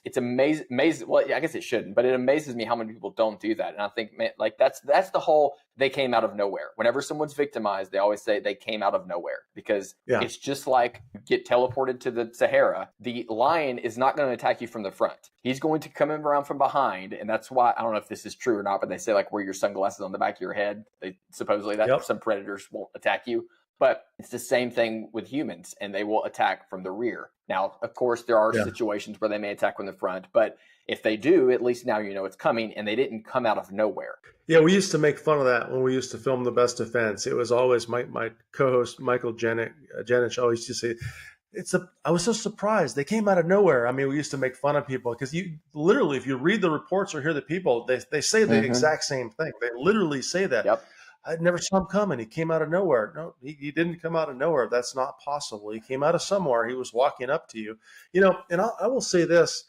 it's amazing. Well, I guess it shouldn't, but it amazes me how many people don't do that. And I think, man, like that's the whole, they came out of nowhere. Whenever someone's victimized, they always say they came out of nowhere because Yeah. it's just like you get teleported to the Sahara. The lion is not going to attack you from the front. He's going to come in around from behind. And that's why, I don't know if this is true or not, but they say like wear your sunglasses on the back of your head. Supposedly that Yep. some predators won't attack you. But it's the same thing with humans, and they will attack from the rear. Now, of course, there are Yeah. situations where they may attack from the front, but if they do, at least now you know it's coming, and they didn't come out of nowhere. Yeah, we used to make fun of that when we used to film The Best Defense. It was always my co-host Michael Jenich always used to say, I was so surprised they came out of nowhere. I mean, we used to make fun of people because you literally, if you read the reports or hear the people, they say the exact same thing. They literally say that. Yep. I never saw him coming. He came out of nowhere. No, he didn't come out of nowhere. That's not possible. He came out of somewhere. He was walking up to you, and I will say this,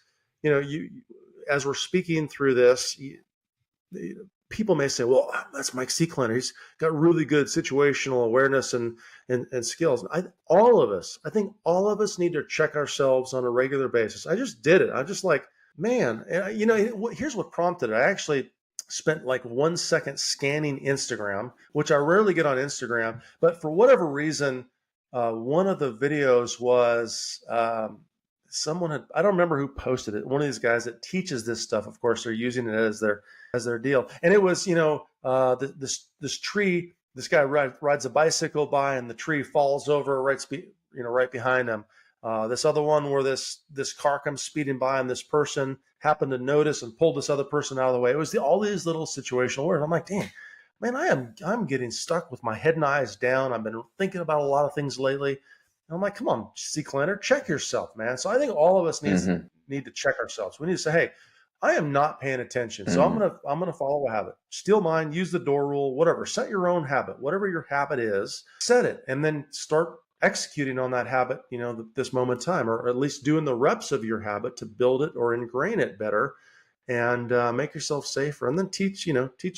as we're speaking through this, people may say, well, that's Mike Seeklander. He's got really good situational awareness and skills. I think all of us need to check ourselves on a regular basis. I just did it. I'm just like, man, here's what prompted it. I actually spent like 1 second scanning Instagram, which I rarely get on Instagram, but for whatever reason, one of the videos was, I don't remember who posted it. One of these guys that teaches this stuff, of course, they're using it as their deal. And it was, this tree, this guy rides a bicycle by and the tree falls over right behind him. This other one where this car comes speeding by and this person happened to notice and pulled this other person out of the way. It was all these little situational words. I'm like, dang, man, I'm getting stuck with my head and eyes down. I've been thinking about a lot of things lately. And I'm like, come on, Seeklander, check yourself, man. So I think all of us need to check ourselves. We need to say, hey, I am not paying attention. So I'm gonna follow a habit. Steal mine, use the door rule, whatever. Set your own habit. Whatever your habit is, set it, and then start executing on that habit, this moment in time, or at least doing the reps of your habit to build it or ingrain it better and make yourself safer. And then teach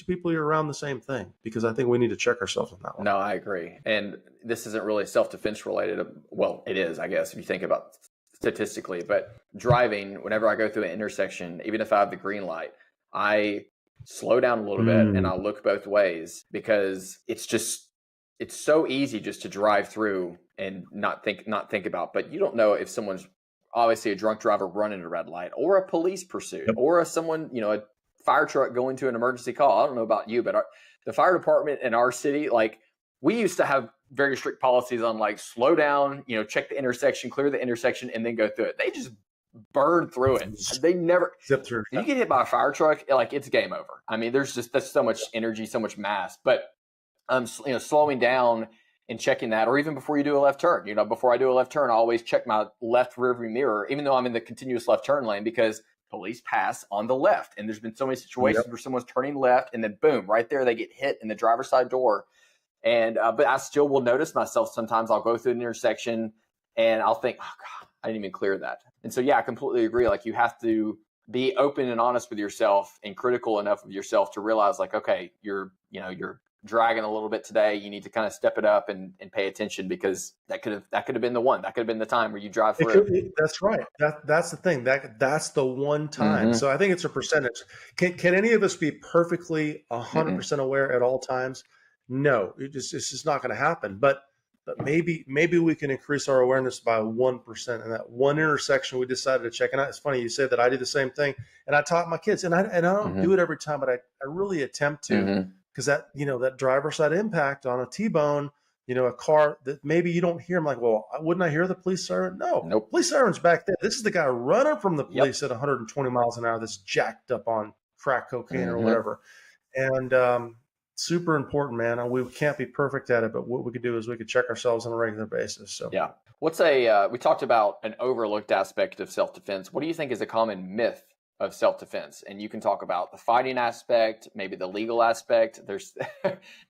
people you're around the same thing, because I think we need to check ourselves on that one. No, I agree. And this isn't really self-defense related. Well, it is, I guess, if you think about statistically, but driving, whenever I go through an intersection, even if I have the green light, I slow down a little bit and I'll look both ways, because it's so easy just to drive through and not think about, but you don't know if someone's obviously a drunk driver running a red light, or a police pursuit, or someone, a fire truck going to an emergency call. I don't know about you, but the fire department in our city, like, we used to have very strict policies on like slow down, check the intersection, clear the intersection, and then go through it. They just burn through it. They never zip through. You get hit by a fire truck, like, it's game over. I mean, that's so much energy, so much mass. But slowing down and checking that, or even before you do a left turn, before I do a left turn, I always check my left rearview mirror, even though I'm in the continuous left turn lane, because police pass on the left. And there's been so many situations where someone's turning left and then boom, right there, they get hit in the driver's side door. And, but I still will notice myself. Sometimes I'll go through an intersection and I'll think, oh God, I didn't even clear that. And so, yeah, I completely agree. Like, you have to be open and honest with yourself and critical enough of yourself to realize, like, okay, you're dragging a little bit today. You need to kind of step it up and pay attention, because that could have been the one. That could have been the time where you drive through. That's right. That's the thing. That's the one time. So I think it's a percentage. Can any of us be perfectly 100% aware at all times? No, it's just not going to happen. But maybe we can increase our awareness by 1%. And that one intersection we decided to check. And it's funny you say that. I do the same thing, and I taught my kids. And I don't do it every time, but I really attempt to, because that driver's side impact on a T-bone, a car that maybe you don't hear. I'm like, well, wouldn't I hear the police siren? No, Nope. Police siren's back there. This is the guy running from the police at 120 miles an hour that's jacked up on crack cocaine or whatever. And super important, man. We can't be perfect at it, but what we could do is we could check ourselves on a regular basis. So yeah. We talked about an overlooked aspect of self-defense. What do you think is a common myth of self-defense? And you can talk about the fighting aspect, maybe the legal aspect. There's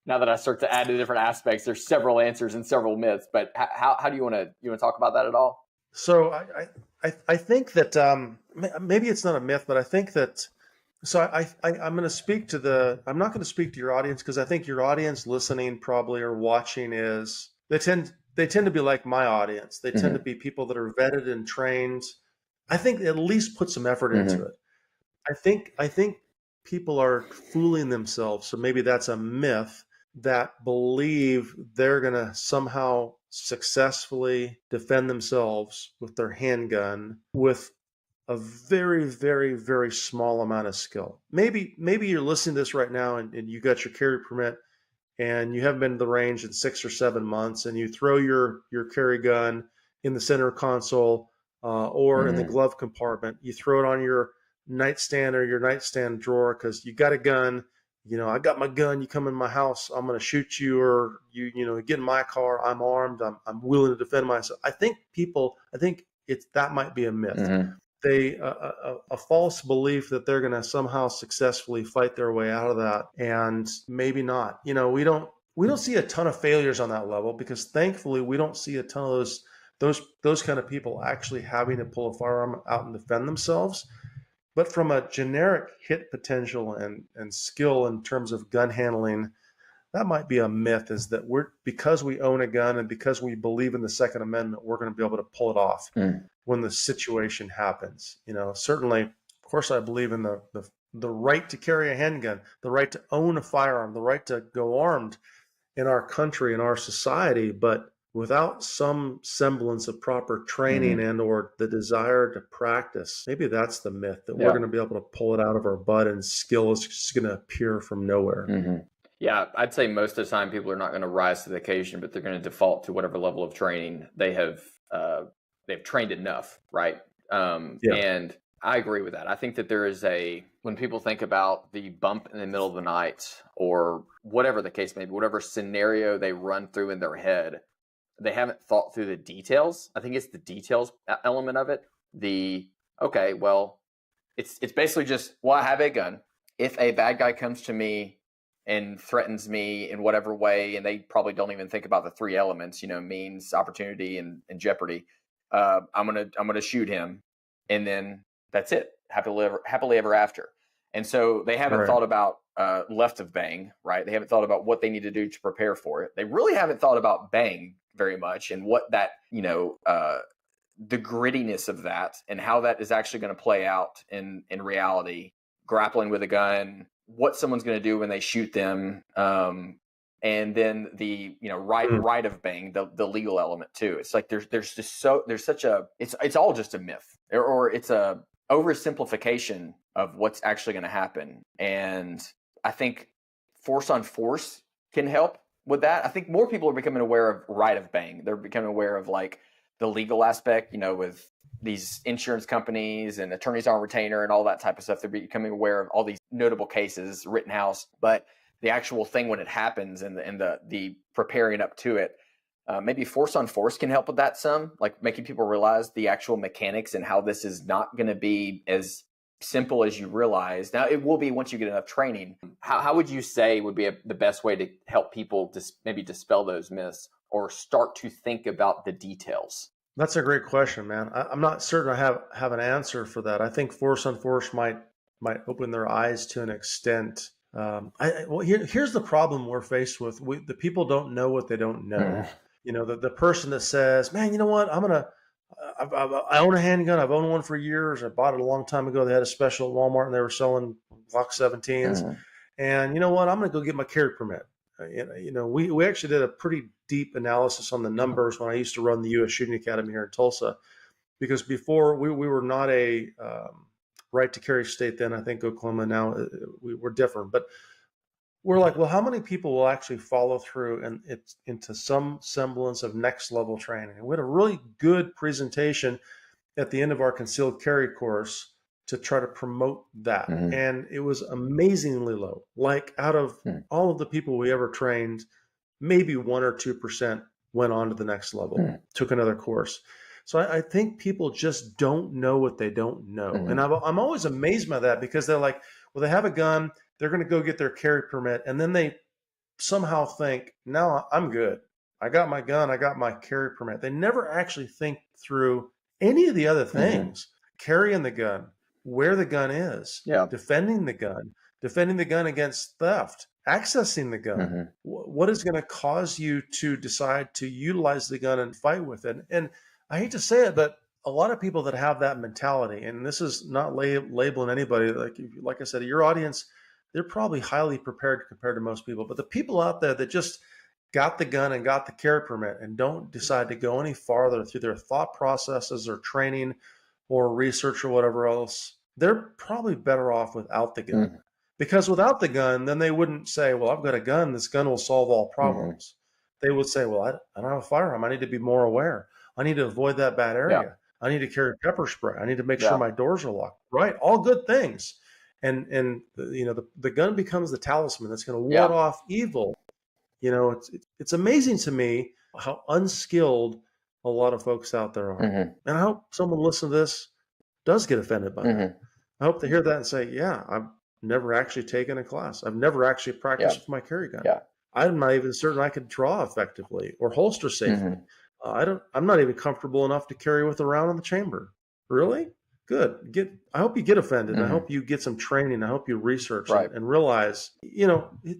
now that I start to add the different aspects, there's several answers and several myths, but how do you want to talk about that at all? So I think that maybe it's not a myth, but I think that, so I'm going to speak to I'm not going to speak to your audience, because I think your audience listening probably or watching they tend to be like my audience. They tend to be people that are vetted and trained. I think at least put some effort into it. I think people are fooling themselves. So maybe that's a myth, that believe they're going to somehow successfully defend themselves with their handgun with a very, very, very small amount of skill. Maybe you're listening to this right now and you got your carry permit and you haven't been to the range in 6 or 7 months, and you throw your carry gun in the center console or in the Mm-hmm. glove compartment. You throw it on your nightstand or your nightstand drawer because you got a gun. I got my gun. You come in my house, I'm going to shoot you, or get in my car. I'm armed. I'm willing to defend myself. I think that might be a myth. Mm-hmm. A false belief that they're going to somehow successfully fight their way out of that, and maybe not. We don't see a ton of failures on that level because thankfully we don't see a ton of those kind of people actually having to pull a firearm out and defend themselves. But from a generic hit potential and skill in terms of gun handling, that might be a myth, is that because we own a gun and because we believe in the Second Amendment, we're going to be able to pull it off when the situation happens. Certainly, of course, I believe in the right to carry a handgun, the right to own a firearm, the right to go armed in our country, in our society, but without some semblance of proper training and or the desire to practice, maybe that's the myth, that we're going to be able to pull it out of our butt and skill is just going to appear from nowhere. Mm-hmm. Yeah, I'd say most of the time people are not going to rise to the occasion, but they're going to default to whatever level of training they have. They've trained enough, right? And I agree with that. I think that there is when people think about the bump in the middle of the night or whatever the case may be, whatever scenario they run through in their head, they haven't thought through the details. I think it's the details element of it. Okay, well, it's basically just, well, I have a gun. If a bad guy comes to me and threatens me in whatever way, and they probably don't even think about the three elements, means, opportunity, and jeopardy, I'm gonna shoot him, and then that's it. Happily ever after. And so they haven't thought about left of bang, right? They haven't thought about what they need to do to prepare for it. They really haven't thought about bang very much, and what that, the grittiness of that and how that is actually going to play out in reality, grappling with a gun, what someone's going to do when they shoot them, and then the right of bang, the legal element too. It's like there's such a it's all just a myth, or it's a oversimplification of what's actually going to happen. And I think force on force can help with that. I think more people are becoming aware of right of bang. They're becoming aware of like the legal aspect, with these insurance companies and attorneys on retainer and all that type of stuff. They're becoming aware of all these notable cases, Rittenhouse, but the actual thing when it happens and the preparing up to it, maybe force on force can help with that some, like making people realize the actual mechanics and how this is not going to be as simple as you realize. Now, it will be once you get enough training. How would you say would be the best way to help people maybe dispel those myths or start to think about the details? That's a great question, man. I'm not certain I have an answer for that. I think force on force might open their eyes to an extent. Here's the problem we're faced with. The people don't know what they don't know. The person that says, "Man, you know what? I own a handgun. I've owned one for years. I bought it a long time ago. They had a special at Walmart, and they were selling Glock 17s. And you know what? I'm going to go get my carry permit." We actually did a pretty deep analysis on the numbers when I used to run the U.S. Shooting Academy here in Tulsa, because before we were not a right to carry state then. I think Oklahoma now, we're different, but we're like, well, how many people will actually follow through and it's into some semblance of next level training? And we had a really good presentation at the end of our concealed carry course to try to promote that. And it was amazingly low. Like out of all of the people we ever trained, maybe 1 or 2% went on to the next level, took another course. So I think people just don't know what they don't know. And I'm always amazed by that, because they're like, well, they have a gun, they're going to go get their carry permit, and then they somehow think, no, I'm good. I got my gun, I got my carry permit. They never actually think through any of the other things. Carrying the gun, where the gun is, defending the gun against theft, accessing the gun. What is going to cause you to decide to utilize the gun and fight with it? And I hate to say it, but a lot of people that have that mentality, and this is not labeling anybody, like I said, your audience, they're probably highly prepared compared to most people. But the people out there that just got the gun and got the carry permit and don't decide to go any farther through their thought processes or training or research or whatever else, they're probably better off without the gun. Because without the gun, then they wouldn't say, well, I've got a gun. This gun will solve all problems. They would say, well, I don't have a firearm. I need to be more aware. I need to avoid that bad Yeah. area. I need to carry pepper spray. I need to make Yeah. sure my doors are locked. Right. All good things. And the gun becomes the talisman that's going to ward off evil. It's amazing to me how unskilled a lot of folks out there are. And I hope someone listening to this does get offended by that. I hope they hear that and say, yeah, I've never actually taken a class. I've never actually practiced with my carry gun. Yeah. I'm not even certain I could draw effectively or holster safely. I'm not even comfortable enough to carry with a round in the chamber. Really? Good. I hope you get offended. I hope you get some training. I hope you research and realize,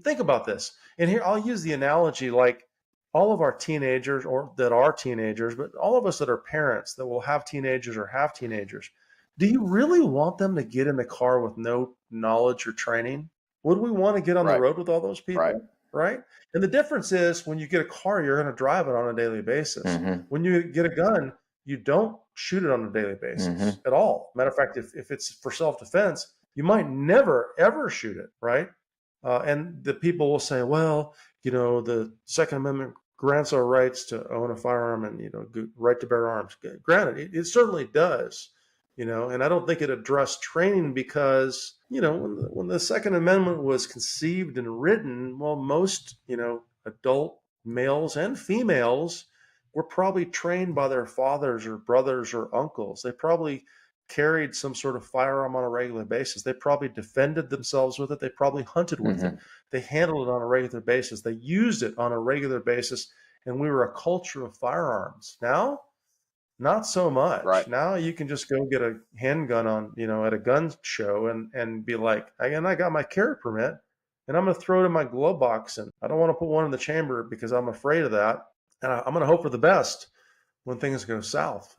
think about this. And here, I'll use the analogy like all of our teenagers or that are teenagers, but all of us that are parents that will have teenagers or have teenagers. Do you really want them to get in the car with no knowledge or training? Would we want to get on the road with all those people? Right. And the difference is when you get a car, you're going to drive it on a daily basis. When you get a gun, you don't shoot it on a daily basis at all. Matter of fact, if it's for self-defense, you might never, ever shoot it. Right. And the people will say, well, the Second Amendment grants our rights to own a firearm and, right to bear arms. Granted, it certainly does. And I don't think it addressed training because, when the Second Amendment was conceived and written, well, most, adult males and females were probably trained by their fathers or brothers or uncles. They probably carried some sort of firearm on a regular basis. They probably defended themselves with it. They probably hunted with it. They handled it on a regular basis. They used it on a regular basis. And we were a culture of firearms. Now, not so much. Right. Now you can just go get a handgun on, at a gun show and be like, and I got my carry permit and I'm going to throw it in my glove box. And I don't want to put one in the chamber because I'm afraid of that. And I'm going to hope for the best when things go south.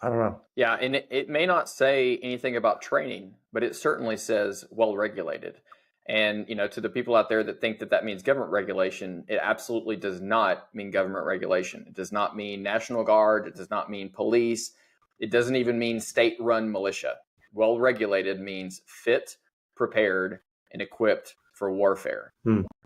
I don't know. Yeah. And it may not say anything about training, but it certainly says well-regulated. And, to the people out there that think that means government regulation, it absolutely does not mean government regulation. It does not mean National Guard. It does not mean police. It doesn't even mean state-run militia. Well-regulated means fit, prepared, and equipped for warfare.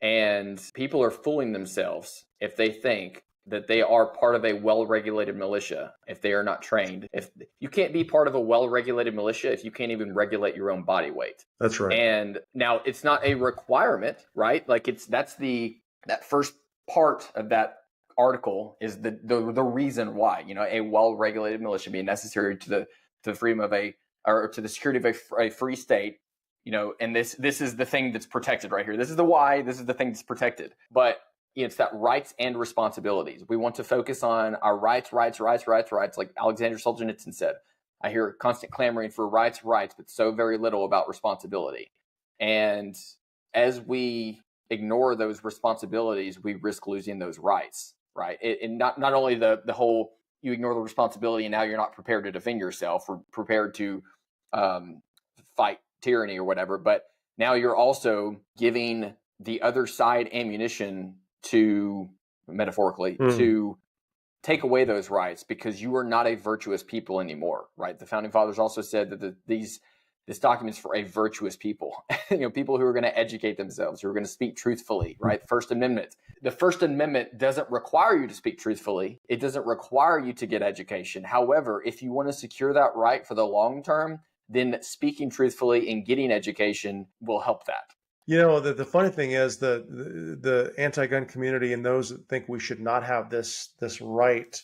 And people are fooling themselves if they think that they are part of a well-regulated militia if they are not trained. If you can't be part of a well-regulated militia if you can't even regulate your own body weight. That's right. And now it's not a requirement, right? Like that first part of that article is the reason why, a well-regulated militia being necessary to the freedom of or to the security of a free state, and this is the thing that's protected right here. This is the why, this is the thing that's protected. But it's that rights and responsibilities. We want to focus on our rights, like Alexander Solzhenitsyn said. I hear constant clamoring for rights, but so very little about responsibility. And as we ignore those responsibilities, we risk losing those rights, right? And not only the whole, you ignore the responsibility and now you're not prepared to defend yourself or prepared to fight tyranny or whatever, but now you're also giving the other side ammunition to, metaphorically, to take away those rights because you are not a virtuous people anymore, right? The Founding Fathers also said that this document's for a virtuous people, people who are going to educate themselves, who are going to speak truthfully, right? First Amendment. The First Amendment doesn't require you to speak truthfully. It doesn't require you to get education. However, if you want to secure that right for the long term, then speaking truthfully and getting education will help that. The funny thing is the anti-gun community and those that think we should not have this right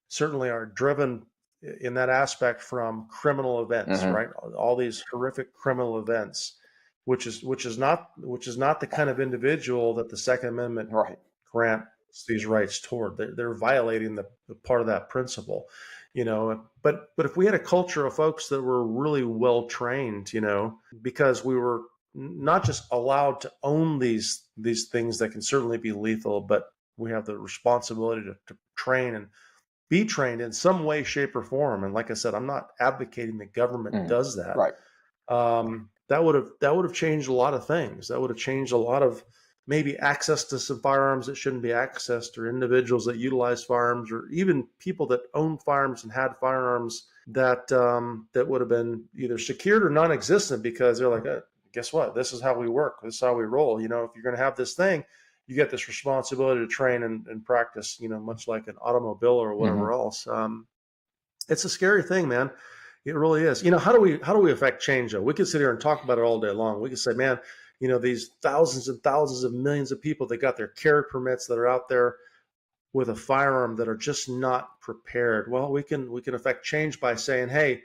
certainly are driven in that aspect from criminal events, right? All these horrific criminal events, which is not the kind of individual that the Second Amendment grants these rights toward. They're violating the part of that principle, But if we had a culture of folks that were really well trained, because we were not just allowed to own these things that can certainly be lethal, but we have the responsibility to train and be trained in some way, shape, or form. And like I said, I'm not advocating the government does that. Right. That would have changed a lot of things. That would have changed a lot of maybe access to some firearms that shouldn't be accessed, or individuals that utilize firearms, or even people that own firearms and had firearms that would have been either secured or non-existent because they're like, guess what? This is how we work. This is how we roll. If you're going to have this thing, you get this responsibility to train and practice, much like an automobile or whatever else. It's a scary thing, man. It really is. How do we affect change though? We could sit here and talk about it all day long. We could say, man, these thousands and thousands of millions of people that got their carry permits that are out there with a firearm that are just not prepared. Well, we can affect change by saying, hey,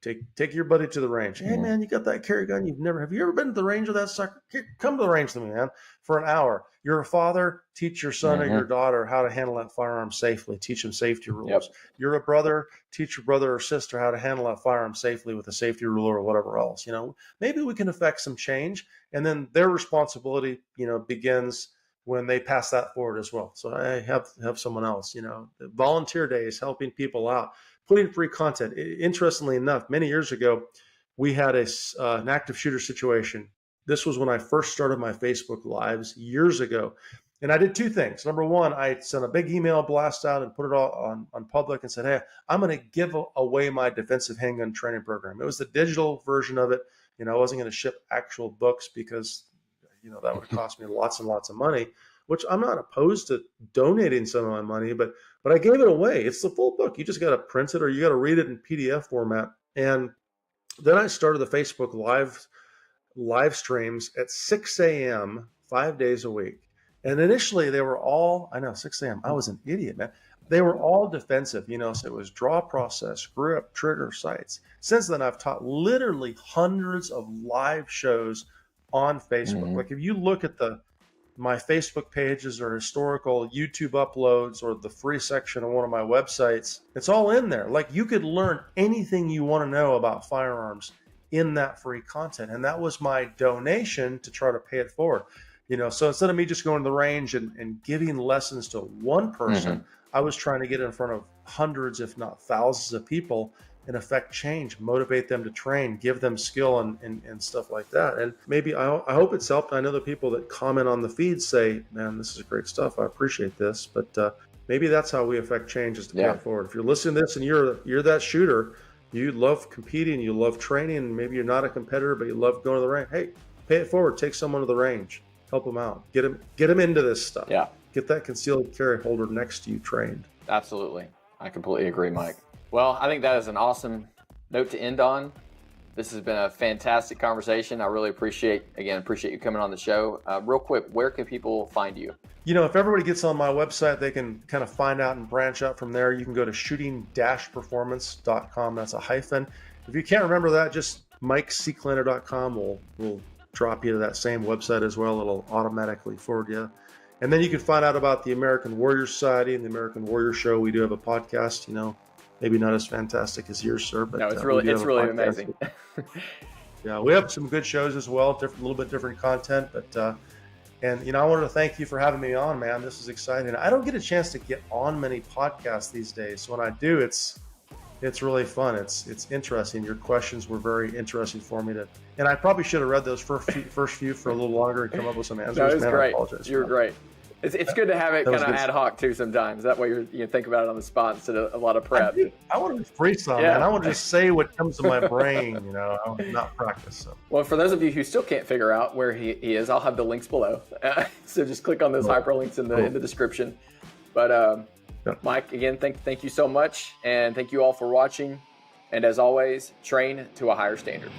take your buddy to the range. Hey, man, you got that carry gun? Have you ever been to the range with that sucker? Come to the range with me, man, for an hour. You're a father, teach your son or your daughter how to handle that firearm safely. Teach them safety rules. Yep. You're a brother, teach your brother or sister how to handle that firearm safely with a safety rule or whatever else. Maybe we can affect some change, and then their responsibility, begins when they pass that forward as well. So I have someone else, volunteer days, helping people out, putting free content. Interestingly enough, many years ago, we had an active shooter situation. This was when I first started my Facebook Lives years ago. And I did two things. Number one, I sent a big email blast out and put it all on public and said, hey, I'm going to give away my defensive handgun training program. It was the digital version of it. I wasn't going to ship actual books because that would cost me lots and lots of money, which I'm not opposed to donating some of my money, but I gave it away. It's the full book. You just got to print it or you got to read it in PDF format. And then I started the Facebook live streams at 6 a.m., 5 days a week. And initially they were all, I know, 6 a.m. I was an idiot, man. They were all defensive, so it was draw process, grip, trigger, sights. Since then, I've taught literally hundreds of live shows on Facebook. Like if you look at my Facebook pages or historical YouTube uploads or the free section of one of my websites, it's all in there. Like you could learn anything you want to know about firearms in that free content. And that was my donation to try to pay it forward. So instead of me just going to the range and giving lessons to one person, I was trying to get in front of hundreds, if not thousands of people and affect change, motivate them to train, give them skill and stuff like that. And maybe I hope it's helped. I know the people that comment on the feed say, man, this is great stuff. I appreciate this. But maybe that's how we affect change, is to pay it forward. If you're listening to this and you're that shooter, you love competing, you love training, and maybe you're not a competitor, but you love going to the range. Hey, pay it forward. Take someone to the range. Help them out. Get them into this stuff. Yeah. Get that concealed carry holder next to you trained. Absolutely. I completely agree, Mike. Well, I think that is an awesome note to end on. This has been a fantastic conversation. I really appreciate you coming on the show. Real quick, where can people find you? If everybody gets on my website, they can kind of find out and branch out from there. You can go to shooting-performance.com. That's a hyphen. If you can't remember that, just MikeSeeklander.com will drop you to that same website as well. It'll automatically forward you. And then you can find out about the American Warrior Society and the American Warrior Show. We do have a podcast, maybe not as fantastic as yours, sir, but no, it's really amazing. Yeah, we have some good shows as well, a little bit different content, but and I wanted to thank you for having me on, man. This is exciting. I don't get a chance to get on many podcasts these days. So when I do, it's really fun. It's interesting. Your questions were very interesting for me and I probably should have read those first few for a little longer and come up with some answers. No, it was man, great. I apologize. You're great. It's good to have it kind of ad hoc too sometimes. That way you think about it on the spot instead of a lot of prep. I want to freestyle, man. I want to just say what comes to my brain, I want to not practice. So. Well, for those of you who still can't figure out where he is, I'll have the links below. So just click on those hyperlinks in the description. But Mike, again, thank you so much. And thank you all for watching. And as always, train to a higher standard.